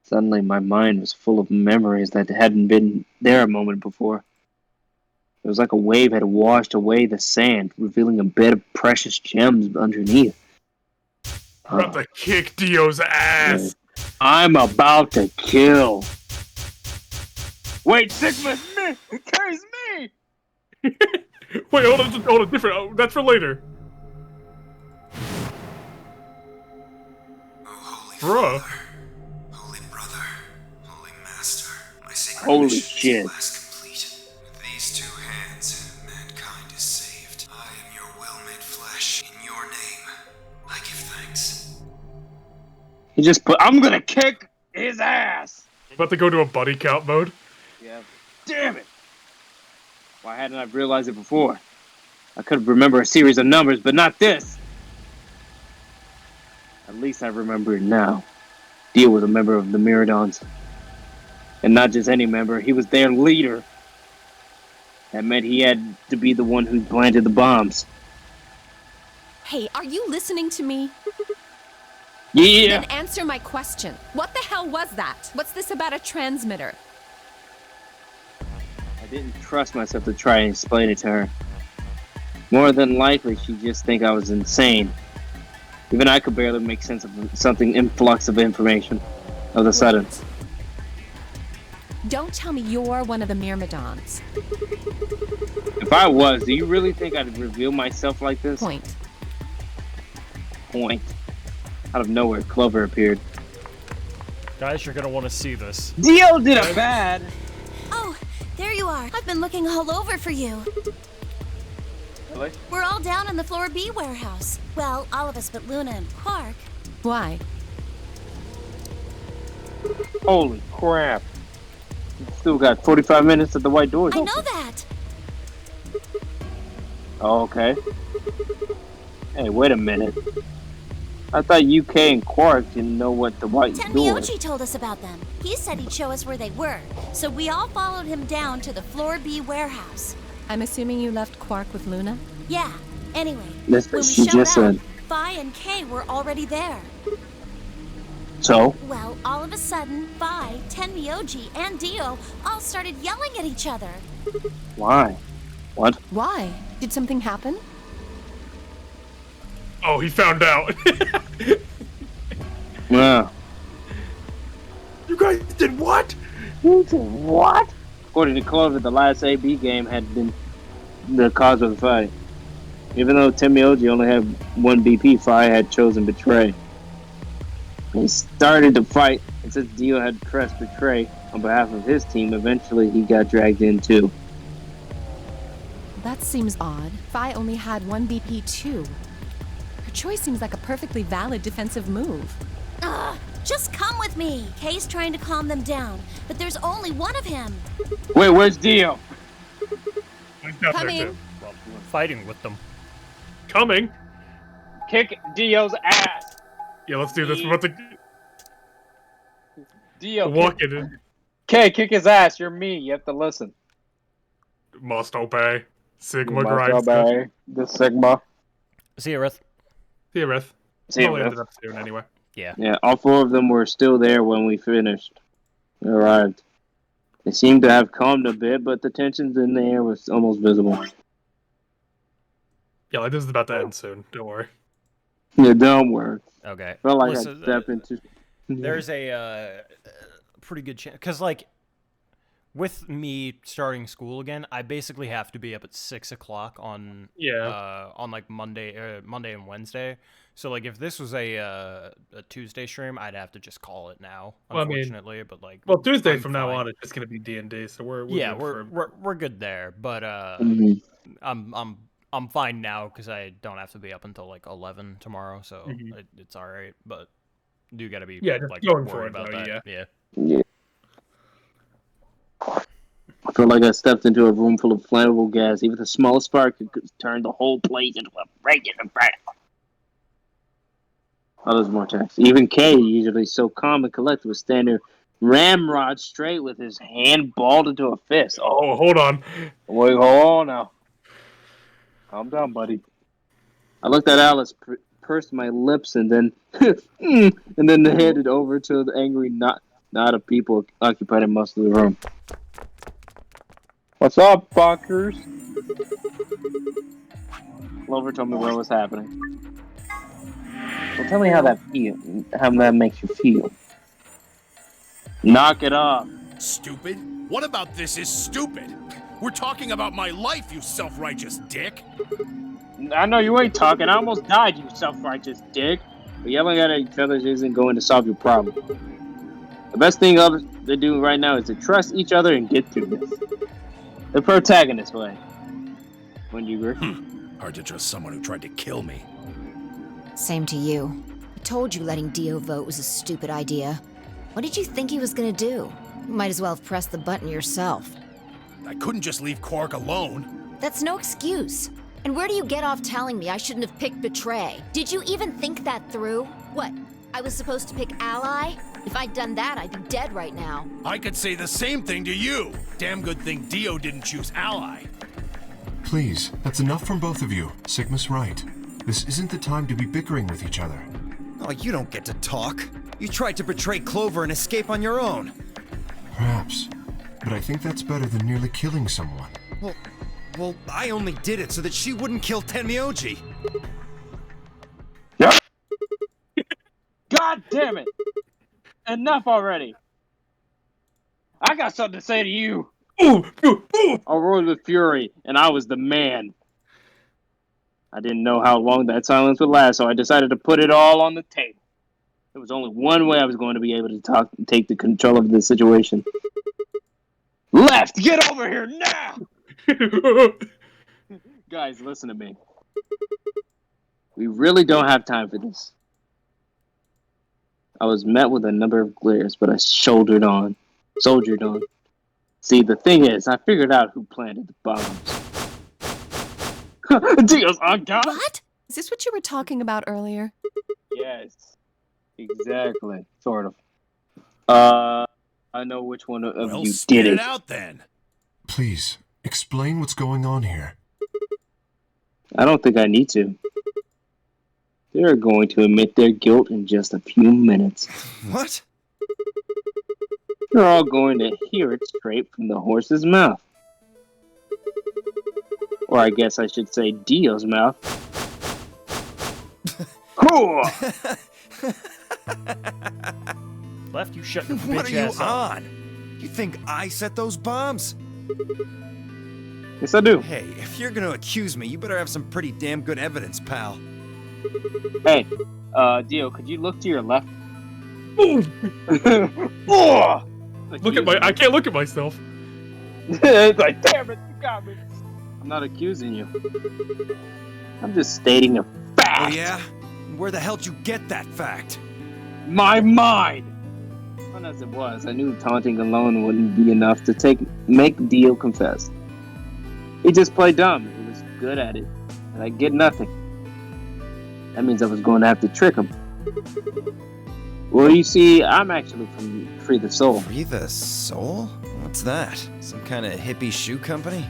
Suddenly my mind was full of memories that hadn't been there a moment before. It was like a wave had washed away the sand, revealing a bed of precious gems underneath. I'm about to kick Dio's ass. I'm about to kill. Wait, Sigma, it's me! It carries me! Wait, hold on, different. Oh, that's for later. Bruh. Holy brother, holy master, my sacred Holy mission shit. is at last complete. With these 2 hands, mankind is saved. I am your will made flesh. In your name, I give thanks. He just put, I'm gonna kick his ass! About to go to a buddy count mode. Yeah. Damn it! Why hadn't I realized it before? I could remember a series of numbers, but not this! At least I remember it now. Dio was a member of the Miradons. And not just any member, he was their leader. That meant he had to be the one who planted the bombs. Hey, are you listening to me? Yeah! Then answer my question. What the hell was that? What's this about a transmitter? I didn't trust myself to try and explain it to her. More than likely, she'd just think I was insane. Even I could barely make sense of something influx of information of the sudden. Don't tell me you're one of the Myrmidons. If I was, do you really think I'd reveal myself like this? Point. Out of nowhere, Clover appeared. Guys, you're gonna want to see this. Dio did a bad. Oh, there you are. I've been looking all over for you. Really? We're all down in the floor B warehouse. Well, all of us but Luna and Quark. Why? Holy crap. Still got 45 minutes at the white doors. I know that. Oh, okay. Hey, wait a minute. I thought UK and Quark didn't know what the white doors. Tenmyoji told us about them. He said he'd show us where they were. So we all followed him down to the floor B warehouse. I'm assuming you left Quark with Luna? Yeah. Anyway, That's when what we she showed just up, said. Vi and Kay were already there. So? Well, all of a sudden, Vi, Tenmyoji, and Dio all started yelling at each other. Why? What? Why? Did something happen? Oh, he found out. Yeah. You guys did what? You did what? According to Clover, the last AB game had been the cause of the fight. Even though Tenmyoji only had one BP, Fi had chosen Betray. He started the fight, and since Dio had pressed Betray on behalf of his team, eventually he got dragged in too. That seems odd. Fi only had one BP too. Her choice seems like a perfectly valid defensive move. Ugh, just come with me. Kay's trying to calm them down, but there's only one of him. Wait, where's Dio? He's down there Coming. too. Well, we're fighting with them. Coming. Kick Dio's ass! Yeah, let's do this. We're about to Dio, walk it in. Kay, kick his ass. You're me. You have to listen. Must obey. Sigma You must grinds. obey the Sigma. See you, Rith. See you, Rith. See you, Probably Rith. ended up soon anyway. Yeah. Yeah, all four of them were still there when we finished. They arrived. They seemed to have calmed a bit, but the tensions in the air was almost visible. Yeah, like this is about to end soon. Don't worry. Yeah, don't worry. Okay. Felt like Listen, I stepped into. There's a pretty good chance, because like with me starting school again, I basically have to be up at 6 o'clock on like Monday and Wednesday. So like if this was a Tuesday stream, I'd have to just call it now. Well, I mean, Unfortunately, but like Tuesday I'm from now fine. on, it's just gonna be D&D. So we're Yeah, good we're good there, but I'm fine now because I don't have to be up until like 11 tomorrow, so it's all right. But do gotta be just like going for worried it, about though, that. yeah. Yeah. I felt like I stepped into a room full of flammable gas. Even the smallest spark could turn the whole place into a raging inferno. Oh, there's more text. Even Kay, usually so calm and collected, was standing ramrod straight with his hand balled into a fist. Oh, hold on. Wait, hold on now. Calm down, buddy. I looked at Alice, pursed my lips, and then and then handed over to the angry knot of people occupying most of the room. What's up, fuckers? Clover told me what was happening. Well, tell me how that makes you feel. Knock it off. Stupid? What about this is stupid? We're talking about my life, you self-righteous dick. I know you ain't talking. I almost died, you self-righteous dick. But yelling at each other isn't going to solve your problem. The best thing to do right now is to trust each other and get through this. The protagonist way. When you agree? Hard to trust someone who tried to kill me. Same to you. I told you letting Dio vote was a stupid idea. What did you think he was gonna do? You might as well have pressed the button yourself. I couldn't just leave Quark alone. That's no excuse. And where do you get off telling me I shouldn't have picked Betray? Did you even think that through? What, I was supposed to pick Ally? If I'd done that, I'd be dead right now. I could say the same thing to you. Damn good thing Dio didn't choose Ally. Please, that's enough from both of you. Sigma's right. This isn't the time to be bickering with each other. Oh, you don't get to talk. You tried to betray Clover and escape on your own. Perhaps. But I think that's better than nearly killing someone. Well, I only did it so that she wouldn't kill Tenmyoji. Yep. God damn it! Enough already. I got something to say to you. I roared with fury, and I was the man. I didn't know how long that silence would last, so I decided to put it all on the table. There was only one way I was going to be able to take the control of this situation. Left, get over here now! Guys, listen to me. We really don't have time for this. I was met with a number of glares, but I soldiered on. See, the thing is, I figured out who planted the bombs. Dios, What? Is this what you were talking about earlier? Yes, exactly. Sort of. I know which one of you did it. Out then. Please, explain what's going on here. I don't think I need to. They're going to admit their guilt in just a few minutes. What? You're all going to hear it straight from the horse's mouth. Or I guess I should say Dio's mouth. Cool! Left, you shut your What bitch are you ass up. on? You think I set those bombs? Yes, I do. Hey, if you're gonna accuse me, you better have some pretty damn good evidence, pal. Hey, Dio, could you look to your left? Oh! Oh! Look at I can't look at myself. It's like, damn it, you got me. I'm not accusing you. I'm just stating a fact. Oh yeah? Where the hell did you get that fact? My mind! Fun as it was, I knew taunting alone wouldn't be enough to make Dio confess. He just played dumb. He was good at it. And I get nothing. That means I was going to have to trick him. Well, you see, I'm actually from Free the Soul. Free the Soul? What's that? Some kind of hippie shoe company?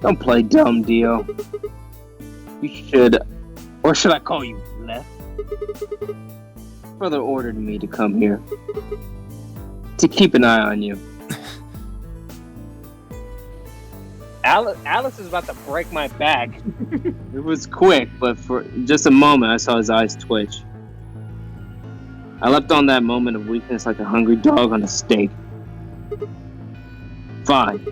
Don't play dumb, Dio. You should, or should I call you Left? Brother ordered me to come here. To keep an eye on you. Alice is about to break my back. It was quick, but for just a moment I saw his eyes twitch. I leapt on that moment of weakness like a hungry dog on a steak. Fine.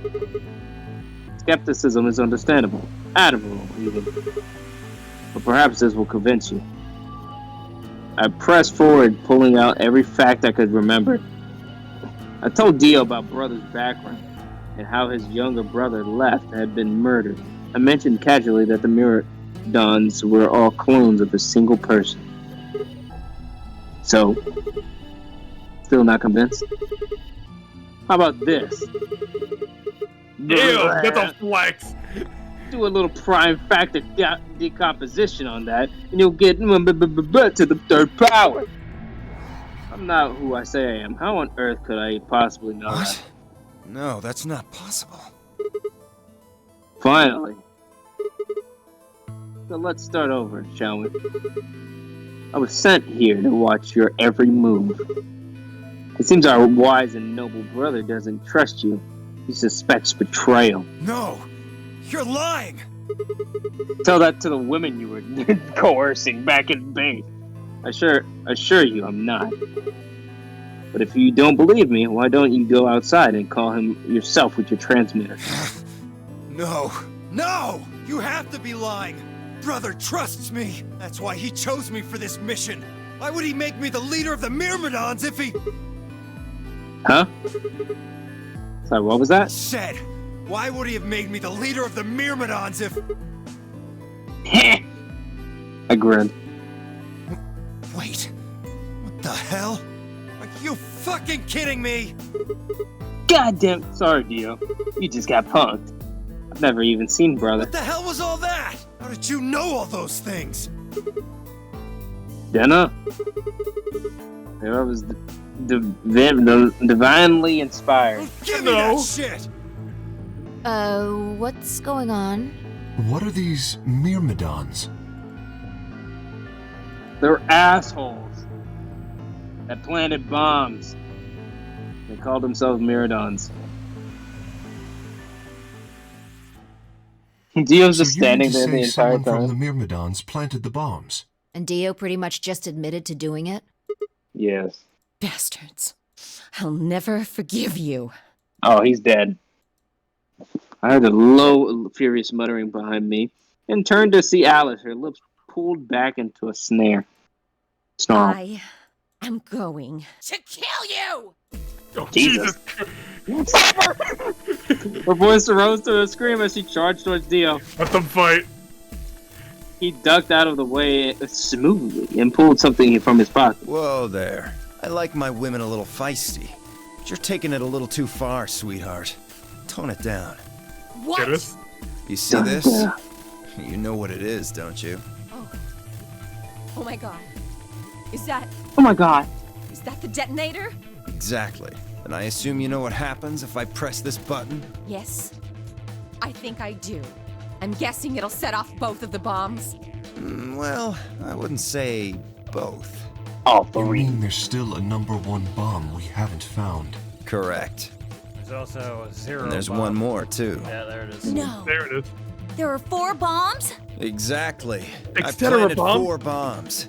Skepticism is understandable. Admirable, even. But perhaps this will convince you. I pressed forward, pulling out every fact I could remember. I told Dio about Brother's background and how his younger brother Left had been murdered. I mentioned casually that the Myrmidons were all clones of a single person. So, still not convinced? How about this? Ew, that's a flex. Do a little prime factor decomposition on that, and you'll get to the third power. I'm not who I say I am. How on earth could I possibly know that? No, that's not possible. Finally. So let's start over, shall we? I was sent here to watch your every move. It seems our wise and noble brother doesn't trust you. He suspects betrayal. No! You're lying! Tell that to the women you were coercing back in base. I assure you I'm not. But if you don't believe me, why don't you go outside and call him yourself with your transmitter? No! No! You have to be lying! Brother trusts me! That's why he chose me for this mission! Why would he make me the leader of the Myrmidons if he... Huh? Sorry, what was that? Said, why would he have made me the leader of the Myrmidons if... I grinned. Wait, what the hell? Are you fucking kidding me? Goddamn, sorry, Dio. You just got punked. I've never even seen Brother. What the hell was all that? How did you know all those things? Dinner? I was divinely inspired. Give me that shit! What's going on? What are these Myrmidons? They're assholes that planted bombs. They called themselves Myrmidons. Dio's just standing there the entire someone time. from the Myrmidons planted the bombs. And Dio pretty much just admitted to doing it? Yes. Bastards. I'll never forgive you. Oh, he's dead. I heard a low, furious muttering behind me and turned to see Alice, her lips pulled back into a snare. Stop. I am going To kill you! Oh, Jesus. Her voice rose to a scream as she charged towards Dio. Let them fight. He ducked out of the way smoothly and pulled something from his pocket. Whoa there. I like my women a little feisty. But you're taking it a little too far, sweetheart. Tone it down. What? Get us? You see this? You know what it is, don't you? Oh my god. Is that Oh my god. the detonator? Exactly. And I assume you know what happens if I press this button? Yes. I think I do. I'm guessing it'll set off both of the bombs. Well, I wouldn't say both. All You three. mean there's still a number 1 bomb we haven't found? Correct. There's also a 0 And there's bomb. one more, too. Yeah, there it is. No. There it is. There are 4 bombs? Exactly. I Instead of a planted bomb? 4 bombs.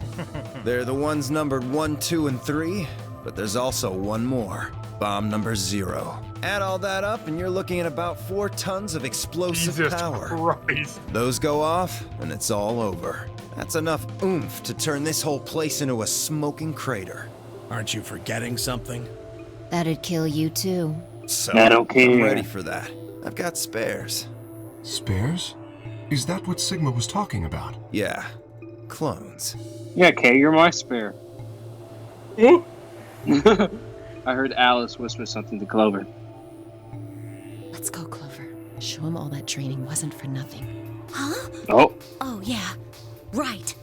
They're the ones numbered 1, 2, and 3, but there's also one more. Bomb number 0. Add all that up, and you're looking at about 4 tons of explosive Jesus power. Christ. Those go off, and it's all over. That's enough oomph to turn this whole place into a smoking crater. Aren't you forgetting something? That'd kill you too. So, I don't care. I'm ready for that. I've got spares. Spares? Is that what Sigma was talking about? Yeah, clones. Yeah, Kay, you're my spare. I heard Alice whisper something to Clover. Let's go, Clover. Show him all that training wasn't for nothing. Huh? Oh. Oh, yeah. Right.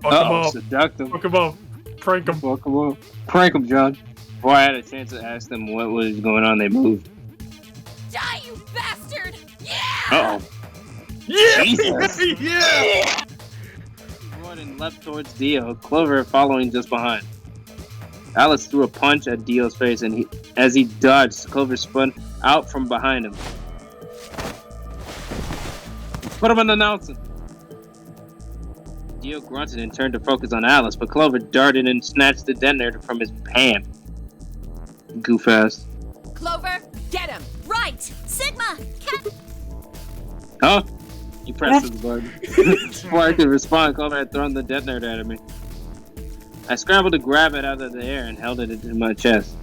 Fuck him Uh-oh, up. seduct him. Fuck him up. Prank him. Fuck him up. Prank him, John. Before I had a chance to ask them what was going on, they moved. Die, you bastard! Yeah! Uh-oh. Yeah! Jesus. Yeah! And leapt towards Dio, Clover following just behind. Alice threw a punch at Dio's face, and as he dodged, Clover spun out from behind him. Put him in the announcement. Dio grunted and turned to focus on Alice, but Clover darted and snatched the detonator from his hand. Goof ass. Clover, get him! Right! Sigma! Huh? He pressed the button. Before I could respond, Clover had thrown the detonator at me. I scrambled to grab it out of the air and held it into my chest.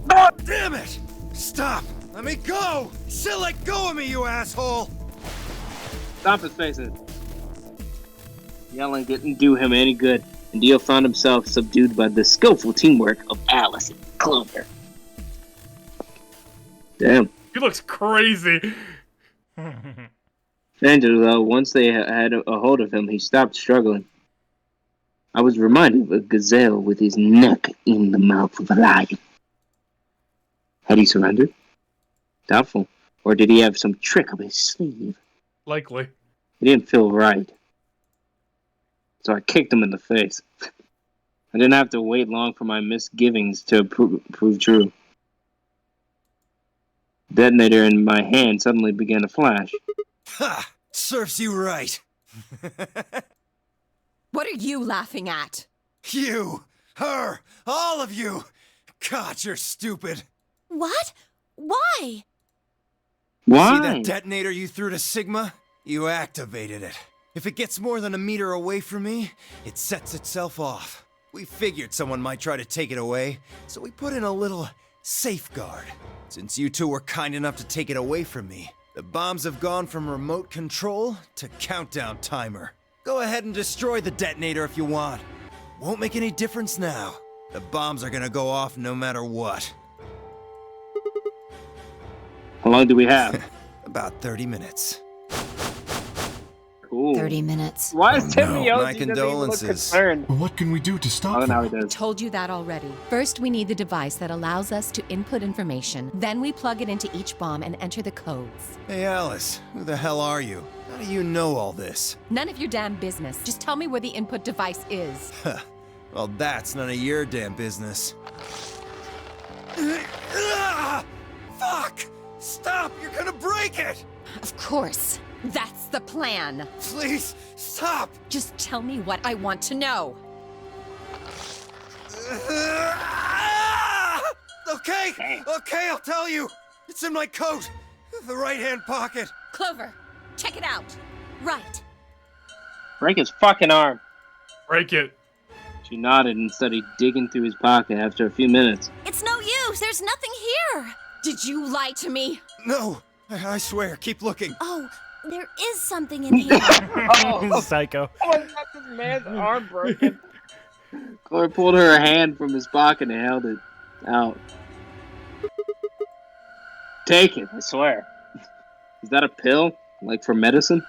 Oh, damn it! Stop! Let me go! Still let go of me, you asshole! Stomp his face in. Yelling didn't do him any good, and Dio found himself subdued by the skillful teamwork of Alice and Clover. Damn. He looks crazy. Angela, though, once they had a hold of him, he stopped struggling. I was reminded of a gazelle with his neck in the mouth of a lion. Had he surrendered? Doubtful. Or did he have some trick up his sleeve? Likely. It didn't feel right. So I kicked him in the face. I didn't have to wait long for my misgivings to prove true. The detonator in my hand suddenly began to flash. Ha! Serves you right. What are you laughing at? You! Her! All of you! God, you're stupid. What? Why? Why? See that detonator you threw to Sigma? You activated it. If it gets more than a meter away from me, it sets itself off. We figured someone might try to take it away, so we put in a little safeguard. Since you two were kind enough to take it away from me, the bombs have gone from remote control to countdown timer. Go ahead and destroy the detonator if you want. Won't make any difference now. The bombs are gonna go off no matter what. How long do we have? About 30 minutes. Cool. 30 minutes. Why is Timmy no. Yoshi My doesn't even look condolences. concerned? What can we do to stop Oh, them? now he does. Told you that already. First, we need the device that allows us to input information. Then we plug it into each bomb and enter the codes. Hey Alice, who the hell are you? How do you know all this? None of your damn business. Just tell me where the input device is. Well, that's none of your damn business. Fuck! Stop! You're gonna break it! Of course. That's the plan. Please, stop! Just tell me what I want to know. Okay, I'll tell you. It's in my coat, the right-hand pocket. Clover, check it out. Right. Break his fucking arm. Break it. She nodded and started digging through his pocket after a few minutes. It's no use. There's nothing here. Did you lie to me? No, I swear, keep looking. Oh, there is something in here. Psycho. Oh, I got this man's arm broken. Chloe pulled her hand from his pocket and held it out. Take it, I swear. Is that a pill? Like for medicine?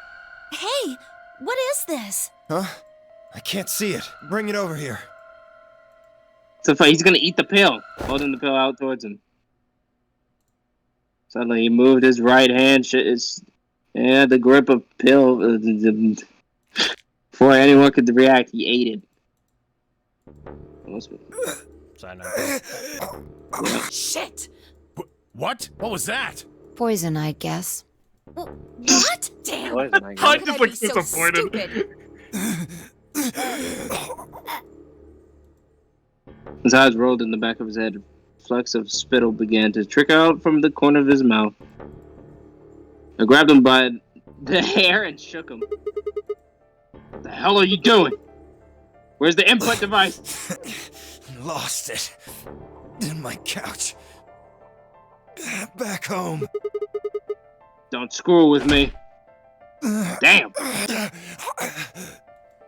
Hey, what is this? Huh? I can't see it. Bring it over here. So he's gonna eat the pill, holding the pill out towards him. Suddenly he moved his right hand, the grip of pill. Before anyone could react, he ate it. Shit! What? What was that? Poison, I guess. What? Damn! Poison, How I'm could just I like be so disappointed. stupid? His eyes rolled in the back of his head. Flecks of spittle began to trickle out from the corner of his mouth. I grabbed him by the hair and shook him. What the hell are you doing? Where's the input device? Lost it. In my couch. Back home. Don't screw with me. Damn.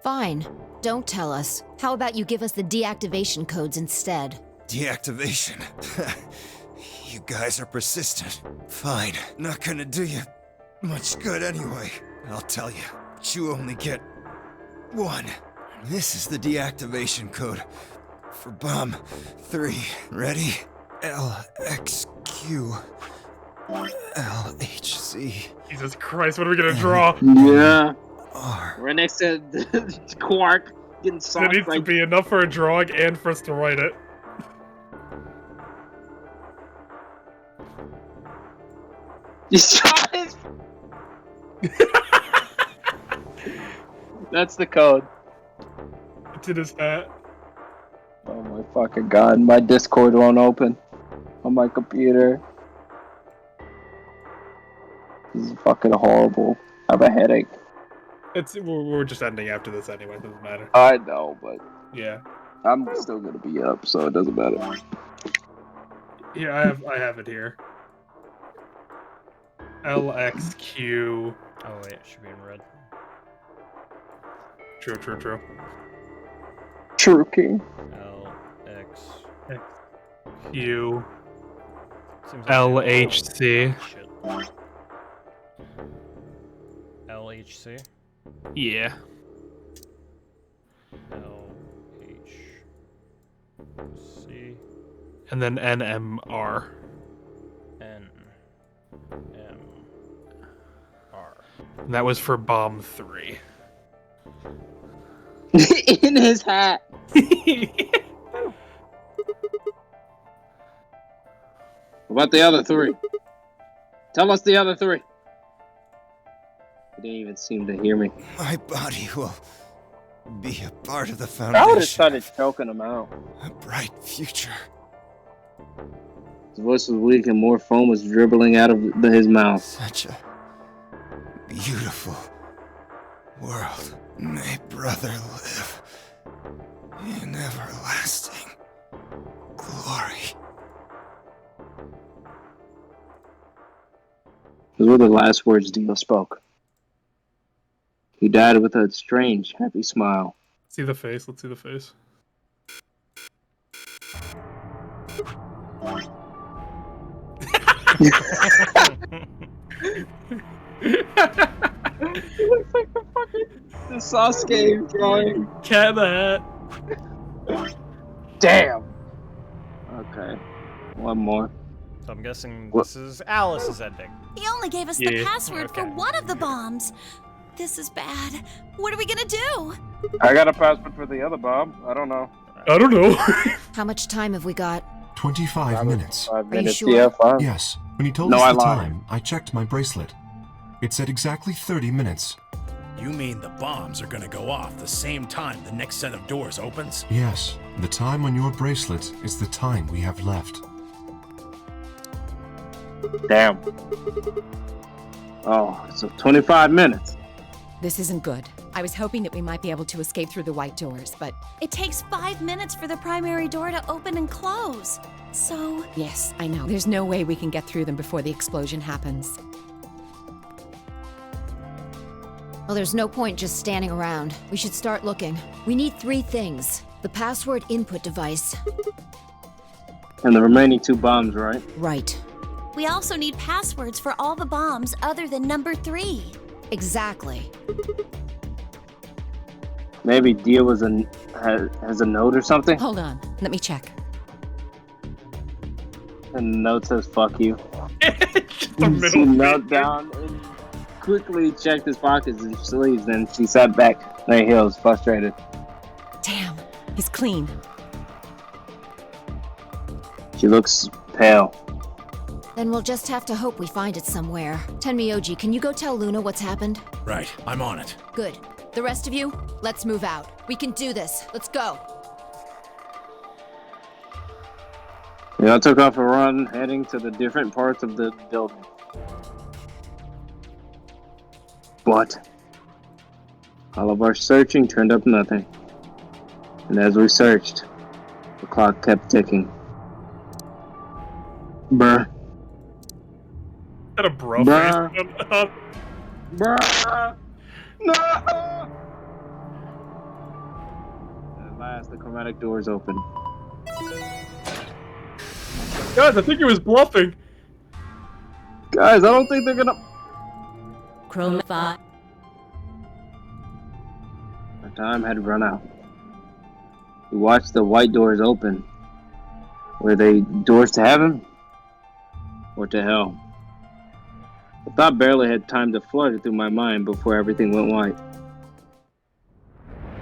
Fine. Don't tell us. How about you give us the deactivation codes instead? Deactivation. You guys are persistent. Fine. Not gonna do you much good anyway. I'll tell you. But you only get one. This is the deactivation code for bomb 3. Ready? LXQ LHC. Jesus Christ, what are we gonna draw? Yeah. R. Right next to the Quark getting soft. There needs to be enough for a drawing and for us to write it. You saw his... That's the code. It's in his hat. Oh my fucking god, my Discord won't open on my computer. This is fucking horrible. I have a headache. We're just ending after this anyway, it doesn't matter. I know, but Yeah. I'm still gonna be up, so it doesn't matter. Yeah, I have it here. LXQ. Oh wait, it should be in red. True. True King. LX. Q. Seems LHC. Shit. LHC. Yeah. LHC. And then NMR. And that was for bomb 3. In his hat. What about the other 3? Tell us the other 3. He didn't even seem to hear me. My body will be a part of the I foundation. would have started choking him out. A bright future. His voice was weak and more foam was dribbling out of his mouth. Such a beautiful world. May brother live in everlasting glory. Those were the last words Dio spoke. He died with a strange, happy smile. See the face? Let's see the face. He looks like the Sasuke drawing. Cat in the hat. Damn. Okay. One more. So I'm guessing this is Alice's ending. He only gave us the Yeah, password for one of the bombs. This is bad. What are we gonna do? I got a password for the other bomb. I don't know. I don't know. How much time have we got? 25 minutes. 5 you minutes, sure? yeah, fine. Yes. When he told No, us I the lied. time, I checked my bracelet. It said exactly 30 minutes. You mean the bombs are gonna go off the same time the next set of doors opens? Yes. The time on your bracelet is the time we have left. Damn. Oh, so 25 minutes. This isn't good. I was hoping that we might be able to escape through the white doors, but... It takes 5 minutes for the primary door to open and close. So... Yes, I know. There's no way we can get through them before the explosion happens. Well, there's no point just standing around. We should start looking. We need 3 things. The password input device. And the remaining 2 bombs, right? Right. We also need passwords for all the bombs other than number 3. Exactly. Maybe Dia has a note or something? Hold on. Let me check. And the note says, fuck you. Just the middle She knelt down and quickly checked his pockets and sleeves, then she sat back on her heels, frustrated. Damn, he's clean. She looks pale. Then we'll just have to hope we find it somewhere. Tenmyoji, can you go tell Luna what's happened? Right, I'm on it. Good. The rest of you, let's move out. We can do this. Let's go. We all took off a run, heading to the different parts of the building. But all of our searching turned up nothing. And as we searched, the clock kept ticking. Bruh. Got a bro Bruh. face. Bruh! No! At last, the chromatic doors open. Guys, I think he was bluffing. Guys, I don't think they're gonna... Chroma 5. Our time had run out. We watched the white doors open. Were they doors to heaven? Or to hell? The thought barely had time to flutter through my mind before everything went white.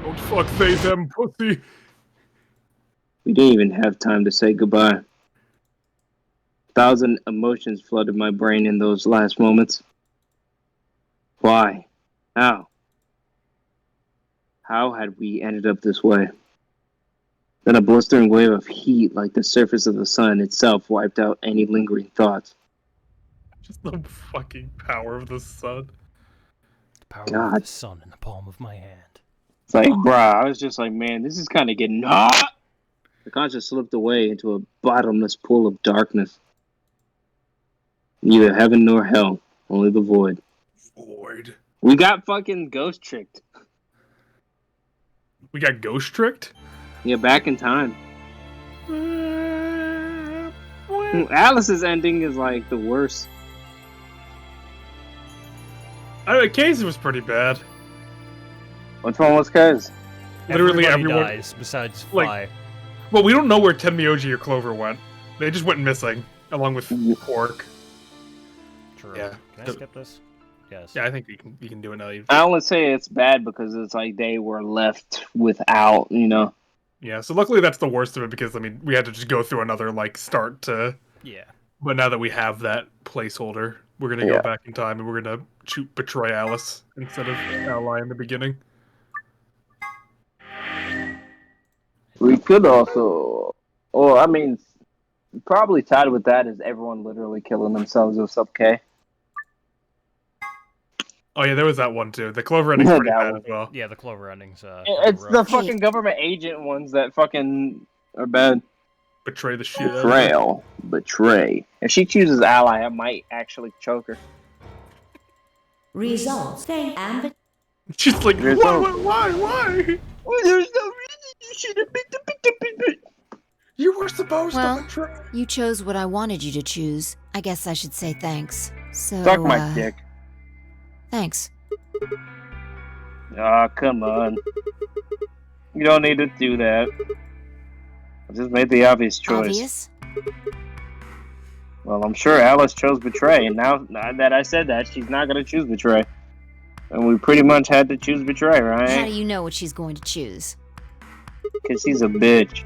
Don't fuck face them, pussy. We didn't even have time to say goodbye. 1,000 emotions flooded my brain in those last moments. Why? How? How had we ended up this way? Then a blistering wave of heat like the surface of the sun itself wiped out any lingering thoughts. Just the fucking power of the sun. The power of the sun in the palm of my hand. It's like, bruh, I was just like, man, this is kind of getting hot. The conscience slipped away into a bottomless pool of darkness. Neither heaven nor hell, only the void. Void. We got fucking ghost tricked. We got ghost tricked? Yeah, back in time. Alice's ending is like the worst. Case was pretty bad. Which one was Kaz? Literally Everybody everyone dies besides Fly. Well, we don't know where Tenmyoji or Clover went. They just went missing, along with Quark. True. Yeah. Can I skip this? Yes. Yeah, I think you can do it now. I only say it's bad because it's like they were left without, you know. Yeah, so luckily that's the worst of it because, I mean, we had to just go through another, like, start to... Yeah. But now that we have that placeholder, we're going to go back in time and we're going to betray Alice instead of Ally in the beginning. We could also... Well, I mean, probably tied with that is everyone literally killing themselves with sub K. Oh yeah, there was that one too. The Clover ending's pretty bad as well. Yeah, the Clover ending's it's the fucking government agent ones that fucking are bad. Betray the shit out of her. Betrayal. Betray. If she chooses Ally, I might actually choke her. Results. And She's like, There's why? Well, there's no reason you should have been. You were supposed Well, to betray. you chose what I wanted you to choose. I guess I should say thanks. So, Suck my dick. Thanks. Ah, come on. You don't need to do that. I just made the obvious choice. Obvious? Well, I'm sure Alice chose Betray, and now that I said that, she's not going to choose Betray. And we pretty much had to choose Betray, How right? do you know what she's going to choose? Because she's a bitch.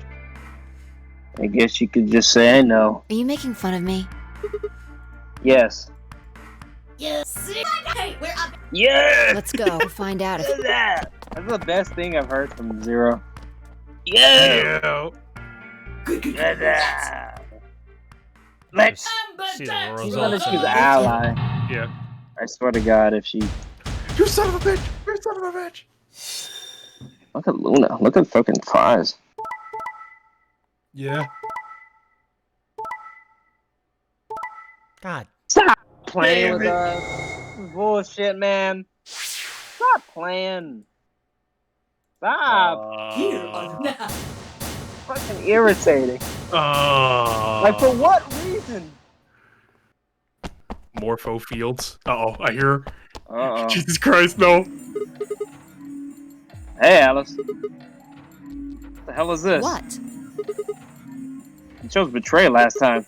I guess you could just say I know. Are you making fun of me? Yes. Yes. Yeah! Let's go. We'll find out if... That's the best thing I've heard from Zero. Yeah. Let's see the She's gonna results. choose Ally. Yeah. I swear to God, if she... You son of a bitch! You son of a bitch! Look at Luna. Look at fucking Fries. Yeah. God. Stop playing Damn with it. us. This is bullshit, man. Stop playing. Stop. Here are now. Fucking irritating. Like, for what reason? Morpho Fields. Uh-oh, I hear. Uh-oh. Jesus Christ, no. Hey, Alice. What the hell is this? What? You chose Betray last time.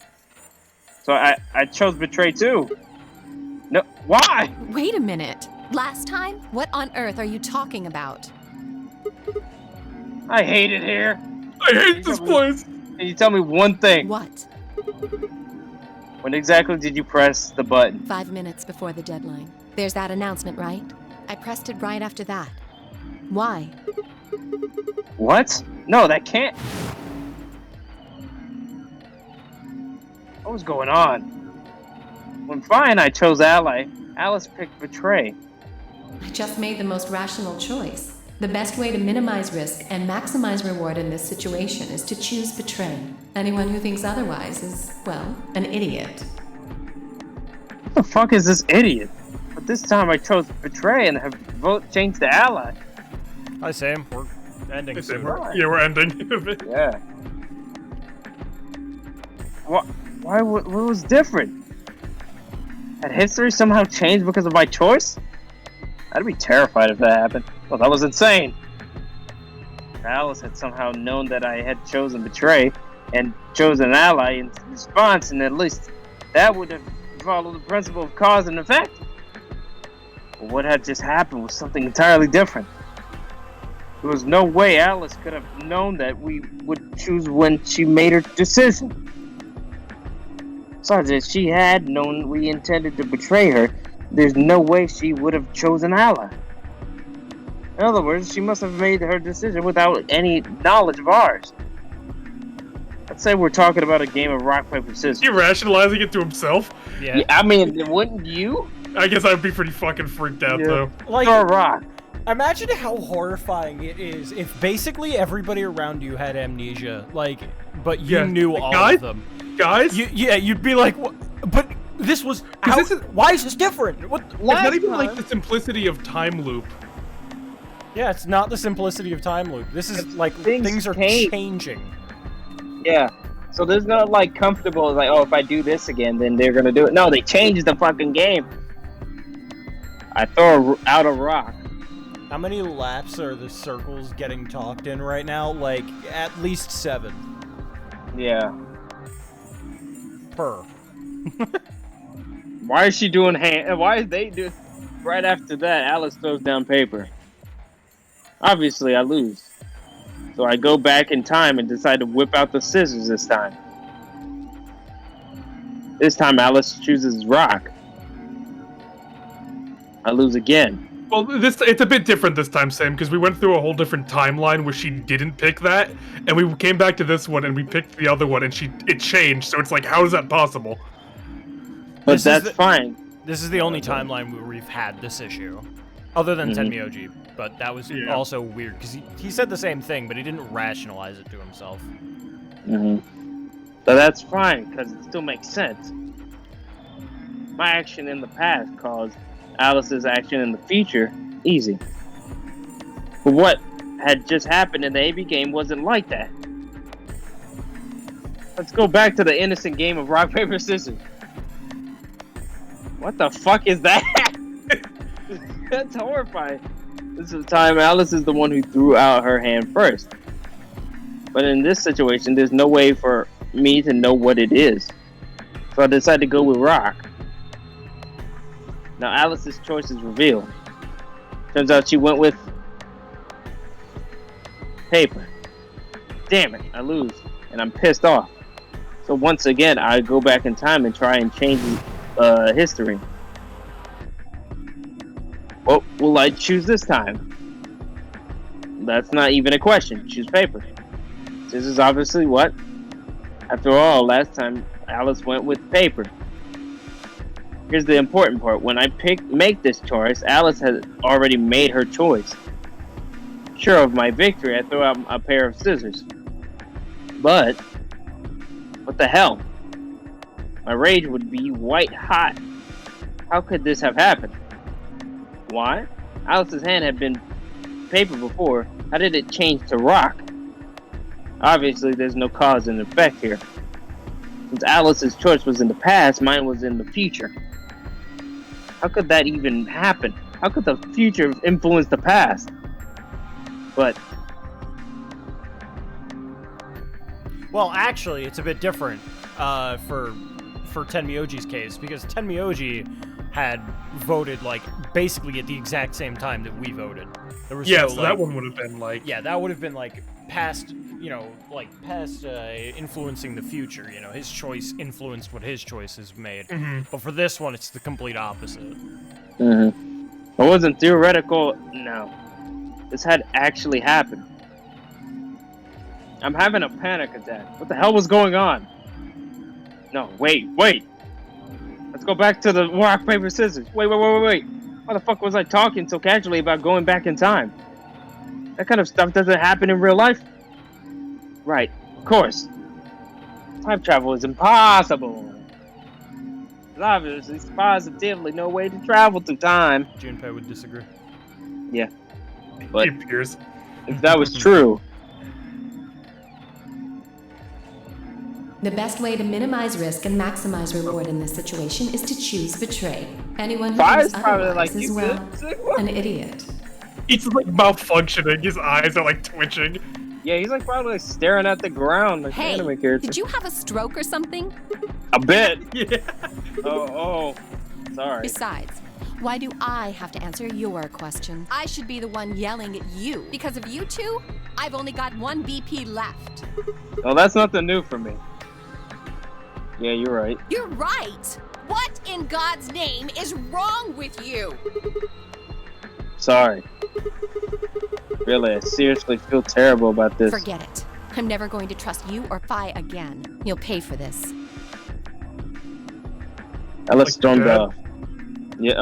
So I chose Betray too. No, why? Wait a minute. Last time? What on earth are you talking about? I hate it here. I hate this place. Can you tell me one thing? What? When exactly did you press the button? 5 minutes before the deadline. There's that announcement, right? I pressed it right after that. Why? What? No, that can't. What was going on? When Fine I chose Ally, Alice picked Betray. I just made the most rational choice. The best way to minimize risk and maximize reward in this situation is to choose Betray. Anyone who thinks otherwise is, well, an idiot. What the fuck is this idiot? But this time I chose Betray and her vote changed to Ally. Hi, Sam. We're ending soon. We're ending. Yeah. Why? What was different? Had history somehow changed because of my choice? I'd be terrified if that happened. Well, that was insane. If Alice had somehow known that I had chosen Betray and chosen Ally in response, and at least that would have followed the principle of cause and effect. But what had just happened was something entirely different. There was no way Alice could have known that we would choose when she made her decision. Besides, if she had known we intended to betray her, there's no way she would have chosen Ally. In other words, she must have made her decision without any knowledge of ours. Let's say we're talking about a game of rock, paper, scissors. He rationalizing it to himself? Yeah, I mean, wouldn't you? I guess I'd be pretty fucking freaked out, though. Like, throw a rock. Imagine how horrifying it is if basically everybody around you had amnesia, like, but you knew all of them. Guys? You'd be like, what? But this was, why is this different? What? It's not even like the simplicity of time loop. Yeah, it's not the simplicity of time loop. This is like things are changing. Yeah. So there's no like comfortable like, oh, if I do this again, then they're gonna do it. No, they changed the fucking game. I throw out a rock. How many laps are the circles getting talked in right now? Like at least 7. Yeah. Per. Why is she doing hand? Why is they do? Right after that, Alice throws down paper. Obviously, I lose. So I go back in time and decide to whip out the scissors this time. This time, Alice chooses rock. I lose again. Well, it's a bit different this time, Sam, because we went through a whole different timeline where she didn't pick that, and we came back to this one and we picked the other one, and it changed. So it's like, how is that possible? But that's fine. This is the only timeline where we've had this issue, other than Tenmyoji. But that was also weird because he said the same thing, but he didn't rationalize it to himself. So that's fine because it still makes sense. My action in the past caused Alice's action in the future easy. But what had just happened in the AB game wasn't like that. Let's go back to the innocent game of rock, paper, scissors. What the fuck is that? That's horrifying. This time, Alice is the one who threw out her hand first. But in this situation, there's no way for me to know what it is. So I decided to go with rock. Now Alice's choice is revealed. Turns out she went with paper. Damn it, I lose. And I'm pissed off. So once again, I go back in time and try and change history. What will I choose this time? That's not even a question. Choose paper. This is obviously what? After all, last time Alice went with paper. Here's the important part. When I make this choice, Alice has already made her choice. sure of my victory, I throw out a pair of scissors. But, what the hell? My rage would be white hot. How could this have happened? Why? Alice's hand had been paper before. How did it change to rock? Obviously, there's no cause and effect here. Since Alice's choice was in the past, mine was in the future. How could that even happen? How could the future influence the past? But... Well, actually, it's a bit different for Tenmyoji's case, because Tenmyoji had voted, like, basically at the exact same time that we voted. There was so that one would have been, like... Yeah, that would have been, like, past, influencing the future, you know. His choice influenced what his choices made. But for this one, it's the complete opposite. It wasn't theoretical. No. This had actually happened. I'm having a panic attack. What the hell was going on? No, wait. Let's go back to the rock, paper, scissors. Wait. Why the fuck was I talking so casually about going back in time? That kind of stuff doesn't happen in real life. Right, of course. Time travel is impossible. There's obviously positively no way to travel through time. Junpei would disagree. Yeah. But it appears. If that was true... The best way to minimize risk and maximize reward in this situation is to choose betray. Anyone who thinks otherwise is, well, an idiot. He's like malfunctioning. His eyes are like twitching. Yeah, he's like probably like, staring at the ground like hey, an anime character. Did you have a stroke or something? A bit. Yeah. Oh, sorry. Besides, why do I have to answer your question? I should be the one yelling at you. Because of you two, I've only got one BP left. Oh, that's nothing new for me. Yeah, you're right. You're right! What in God's name is wrong with you? Sorry. Really, I seriously feel terrible about this. Forget it. I'm never going to trust you or Phi again. You'll pay for this. I let Storm go. Yeah.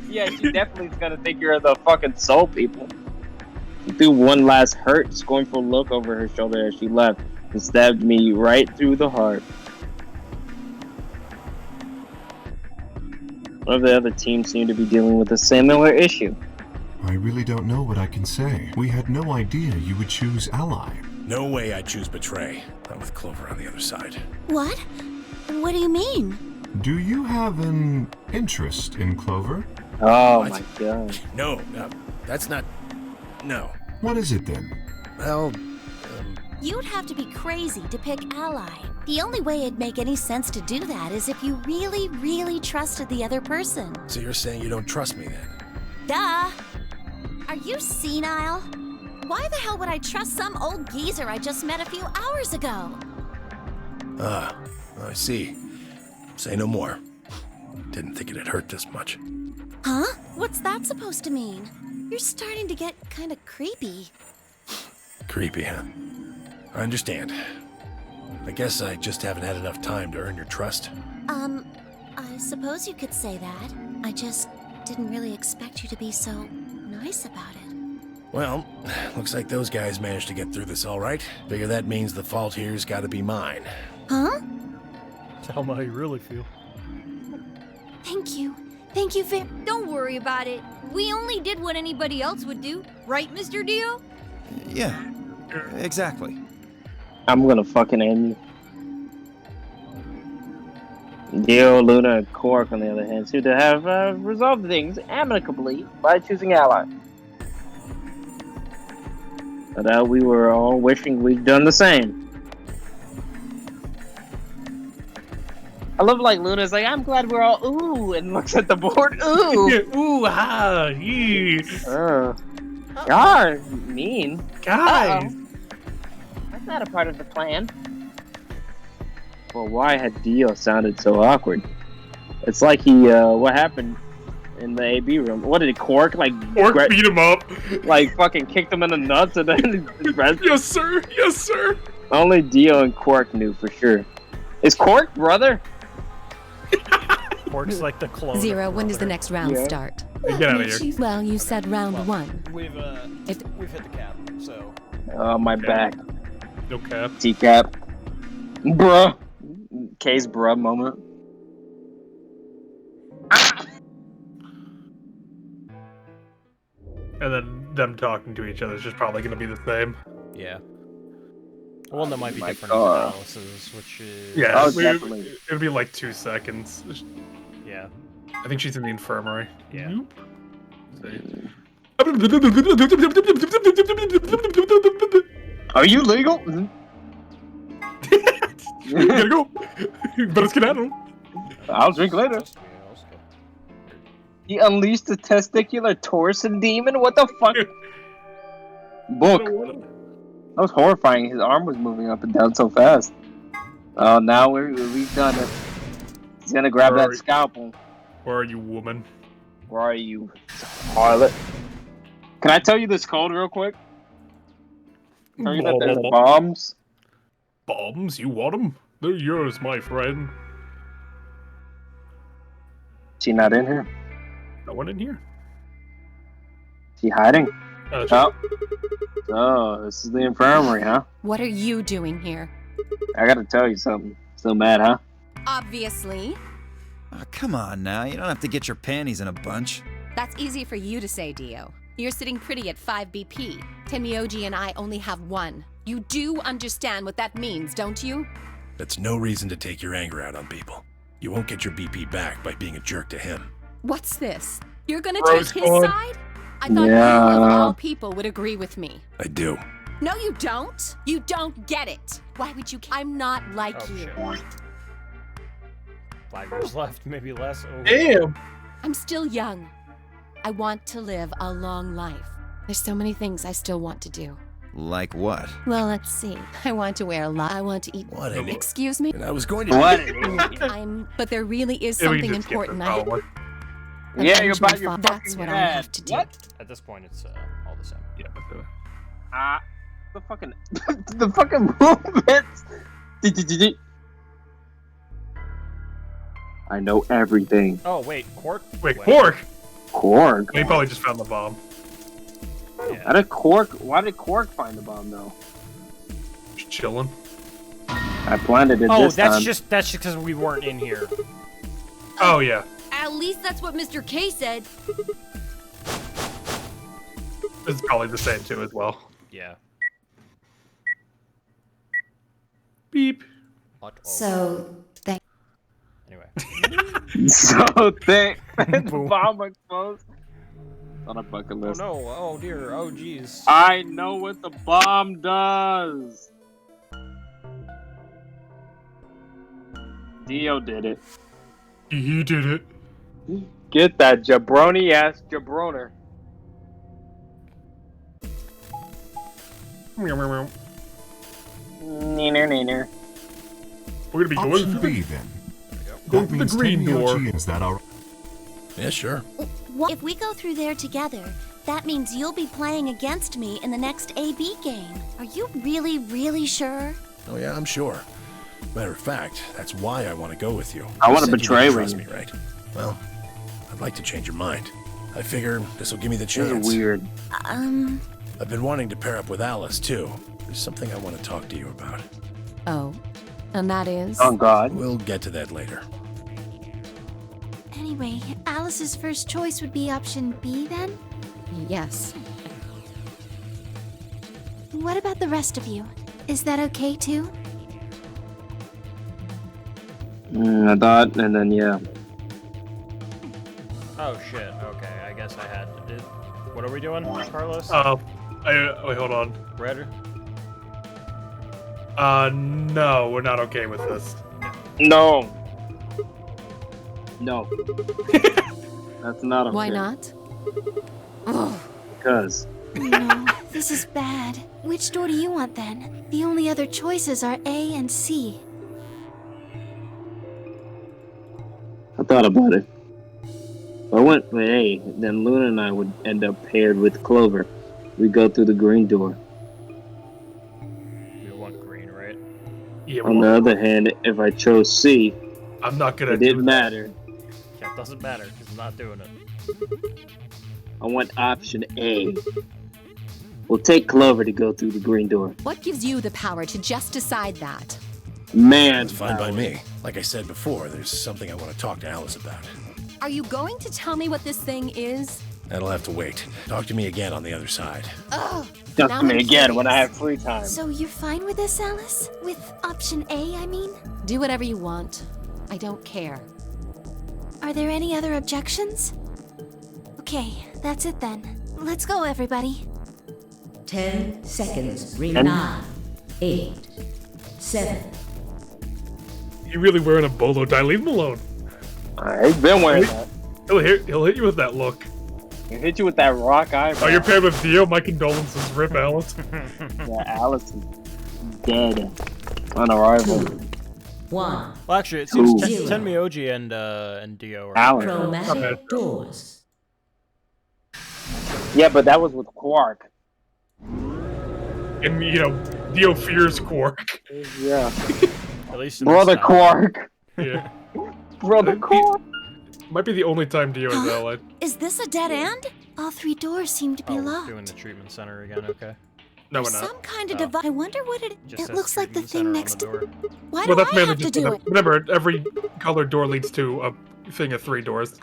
Yeah, she definitely is gonna think you're the fucking soul people. She threw one last hurt, scornful look over her shoulder as she left and stabbed me right through the heart. One of the other teams seemed to be dealing with a similar issue. I really don't know what I can say. We had no idea you would choose Ally. No way I'd choose Betray. Not with Clover on the other side. What? What do you mean? Do you have an interest in Clover? Oh what? My god. No, that's not... No. What is it then? Well... You'd have to be crazy to pick Ally. The only way it'd make any sense to do that is if you really, really trusted the other person. So you're saying you don't trust me then? Duh! Are you senile? Why the hell would I trust some old geezer I just met a few hours ago? I see. Say no more. Didn't think it'd hurt this much. Huh? What's that supposed to mean? You're starting to get kind of creepy. Creepy, huh? I understand. I guess I just haven't had enough time to earn your trust. I suppose you could say that. I just didn't really expect you to be so nice about it. Well, looks like those guys managed to get through this all right. Figure that means the fault here's gotta be mine. Huh? Tell me how you really feel. Thank you. Thank you very... Don't worry about it. We only did what anybody else would do. Right, Mr. Dio? Yeah, exactly. I'm gonna fucking end you. Dio, Luna, and Quark, on the other hand, seem to have resolved things amicably by choosing Ally. But we were all wishing we'd done the same. I love like Luna's like, I'm glad we're all ooh, and looks at the board, ooh. Ooh, ah, yeah. Y'all mean. Guys. That's not a part of the plan. Well, why had Dio sounded so awkward? It's like he, what happened in the AB room? What did Quark, like... Quark beat him up. Like, fucking kicked him in the nuts and then... Yes, sir. Yes, sir. Only Dio and Quark knew for sure. Is Quark brother? Pork's like the clone. Zero, when does the next round start? Get out of here. Well, you said round one. We've hit the cap, so. Oh, my back. No cap. T-cap. Bruh. K's bruh moment. And then them talking to each other is just probably going to be the same. Yeah. One that might be different God. analysis, which is... Yeah, Oh, definitely. It'll be like 2 seconds. Yeah. I think she's in the infirmary. Yeah. Are you legal? You gotta go. You better skedaddle. I'll drink later. He unleashed the testicular torsion demon? What the fuck? Book. That was horrifying. His arm was moving up and down so fast. Oh, now we've done it. He's gonna grab that scalpel. Where are you, woman? Where are you, harlot? Can I tell you this code real quick? Tell you that there's bombs. Bombs? You want them? They're yours, my friend. She not in here? No one in here. She hiding? Sure. Oh, this is the infirmary, huh? What are you doing here? I gotta tell you something. Still mad, huh? Obviously. Oh, come on now. You don't have to get your panties in a bunch. That's easy for you to say, Dio. You're sitting pretty at 5 BP. Temioji and I only have 1. You do understand what that means, don't you? That's no reason to take your anger out on people. You won't get your BP back by being a jerk to him. What's this? You're gonna Rose take his gold. side? I thought you of all people would agree with me. I do. No, you don't. You don't get it. Why would you? I'm not like you. Shit. 5 years left, maybe less. Oh. Damn. I'm still young. I want to live a long life. There's so many things I still want to do. Like what? Well, let's see. I want to wear a lot. I want to eat. What an Excuse me? And I was going to... What? But there really is Yeah, we can something just skip important. it, probably. Yeah, you're avenge my about your father. That's fucking what I head. have to do. What? At this point, it's all the same. Yeah, but The fucking... the fucking movements! I know everything. Oh, wait, Quark? Wait, Quark? Quark? He probably just found the bomb. Yeah. Why did Quark find the bomb, though? Just chilling. I planted it this time. that's just because we weren't in here. Oh, yeah. At least that's what Mr. K said. This is probably the same, too, as well. Yeah. Beep. So, thank. Anyway. So thick. Boom. Bomb exposed. On a bucket Oh list. no, oh dear, oh jeez. I know what the bomb does. Dio did it. He did it. Get that jabroni ass jabroner. Meow, meow, meow. Neener, neener. We're gonna be going Option through B, the, then. going That through means the green door. Temioji, is that all right? Yeah, sure. If we go through there together, that means you'll be playing against me in the next AB game. Are you really, really sure? Oh, yeah, I'm sure. Matter of fact, that's why I want to go with you. I want to You said you betray didn't trust you. me, right? Well, I'd like to change your mind. I figure this will give me the This chance. is weird. I've been wanting to pair up with Alice, too. There's something I want to talk to you about. Oh, and that is? Oh God. We'll get to that later. Anyway, Alice's first choice would be option B then? Yes. What about the rest of you? Is that okay too? I thought, and then yeah. Oh shit, okay, I guess I had to do... What are we doing, Carlos? Wait, hold on. Red? No, we're not okay with this. No. No. That's not okay. Why not? Because. No, this is bad. Which door do you want then? The only other choices are A and C. I thought about it. If I went with A, then Luna and I would end up paired with Clover. We go through the green door. We want green, right? Yeah, On the other hand, if I chose C, I'm not gonna it do didn't that. matter. Doesn't matter, because he's not doing it. I want option A. We'll take Clover to go through the green door. What gives you the power to just decide that? Man, It's fine by me. Like I said before, there's something I want to talk to Alice about. Are you going to tell me what this thing is? That'll have to wait. Talk to me again on the other side. Ugh. Talk Now to me I'm again when I curious. have free time. So you're fine with this, Alice? With option A, I mean? Do whatever you want. I don't care. Are there any other objections? Okay, that's it then. Let's go, everybody. 10 seconds. Ring And- 9, 8, 7. You really wearing a bolo tie? Leave him alone. I've been wearing that. He'll hit you with that look. He'll hit you with that rock eyebrow. Oh, you're paired with Dio? My condolences. Rip Alice. Yeah, Alice is dead. On arrival. 1. Well, actually, it seems Ooh. Tenmyoji and Dio are... Alice. Chromatic doors. Yeah, but that was with Quark. And, you know, Dio fears Quark. Yeah. At least in Brother this time. Quark. Yeah. Brother Quark. Might be the only time Dio is allied. Is this a dead end? All 3 doors seem to be Oh, locked. doing the treatment center again, okay. No, we're There's not. some kind of Oh. device. I wonder what it Just It says looks like the treatment thing center on next the to. door. Why Well, do that's I mainly have to just do it? remember, every colored door leads to a thing of 3 doors.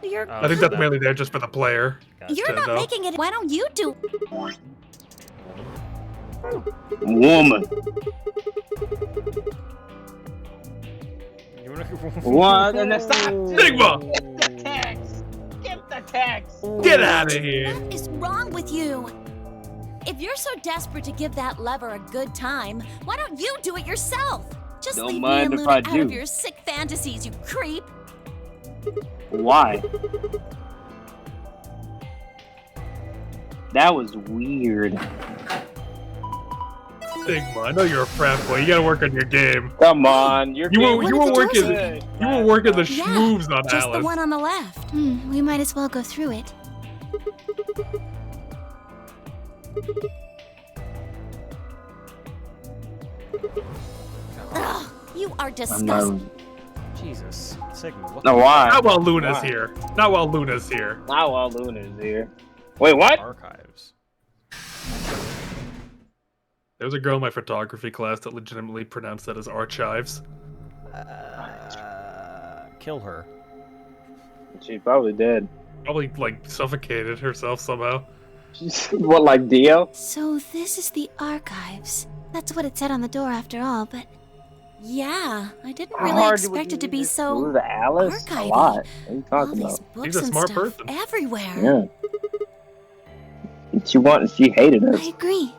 You're I think that's mainly there just for the player. You're not making it. Why don't you do? Woman. What? And then stop. Sigma! Get the text. Get the text. Get out of here! What is wrong with you? If you're so desperate to give that lever a good time, why don't you do it yourself? Just Don't leave me mind and if Luna I out do. of your sick fantasies, you creep. Why? That was weird. Sigma, I know you're a frat boy. You gotta work on your game. Come on, you're. You were One of the working. doors You were working the Yeah, schmoves on just Alice. the one on the left. We might as well go through it. Ugh, you are disgusting. Jesus. Sigma, what No, the why? Not while Luna's Why? here. Not while Luna's here. Not while Luna's here. Wait, what? Archives. There was a girl in my photography class that legitimately pronounced that as archives. Kill her. She probably did. Probably like suffocated herself somehow. What, like Dio? So this is the archives. That's what it said on the door after all, but... Yeah, I didn't really expect it to be so... Move Alice? A archivey. lot. What are you All talking these about? books She's a and smart stuff person. everywhere. Yeah. She hated us. I agree.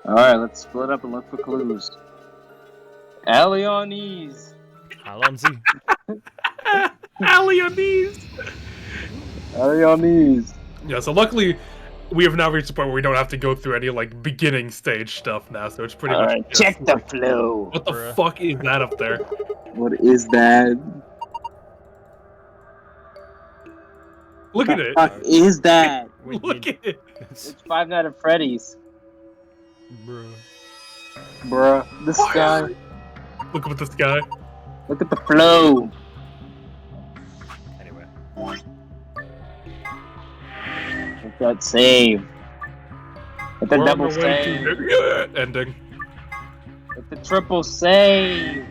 Alright, let's split up and look for clues. Ellie on knees. Alonzi. Allie on these. Ellie on knees. Yeah, so luckily we have now reached the point where we don't have to go through any like beginning stage stuff now, so it's pretty Alright, much just- check the flow. What the fuck is that up there? What is that? Look at it. What is that? Look at it. It's Five Nights at Freddy's. Bruh. Bruh, the sky. Look up at the sky. Look at the flow. Anyway. Look that save. With the We're on double our way save. to the ending. With the triple save.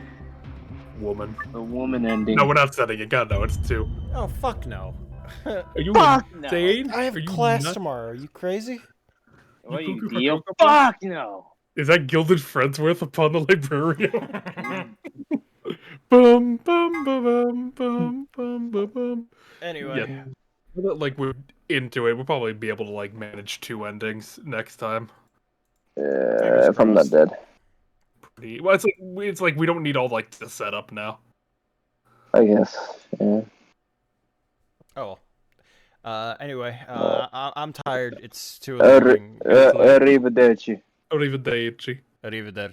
Woman. The woman ending. No, we're not setting it. God, no, it's 2. Oh, fuck no. Are you Fuck no. insane? I have Are you class nuts? tomorrow. Are you crazy? What are you, cuckoo for Dio? Cocoa Puffs? Fuck no. Is that Gilded Friendsworth upon the librarian? Bum bum ba bum bum bum ba bum. Anyway. Yeah. Now that, like, we're into it, we'll probably be able to like manage 2 endings next time. If I'm not dead. Well, it's like we don't need all like the setup now. I guess. Yeah. Oh. Anyway, I'm tired. It's 2 in the morning. Arrivederci. Arrivederci. Arrivederci.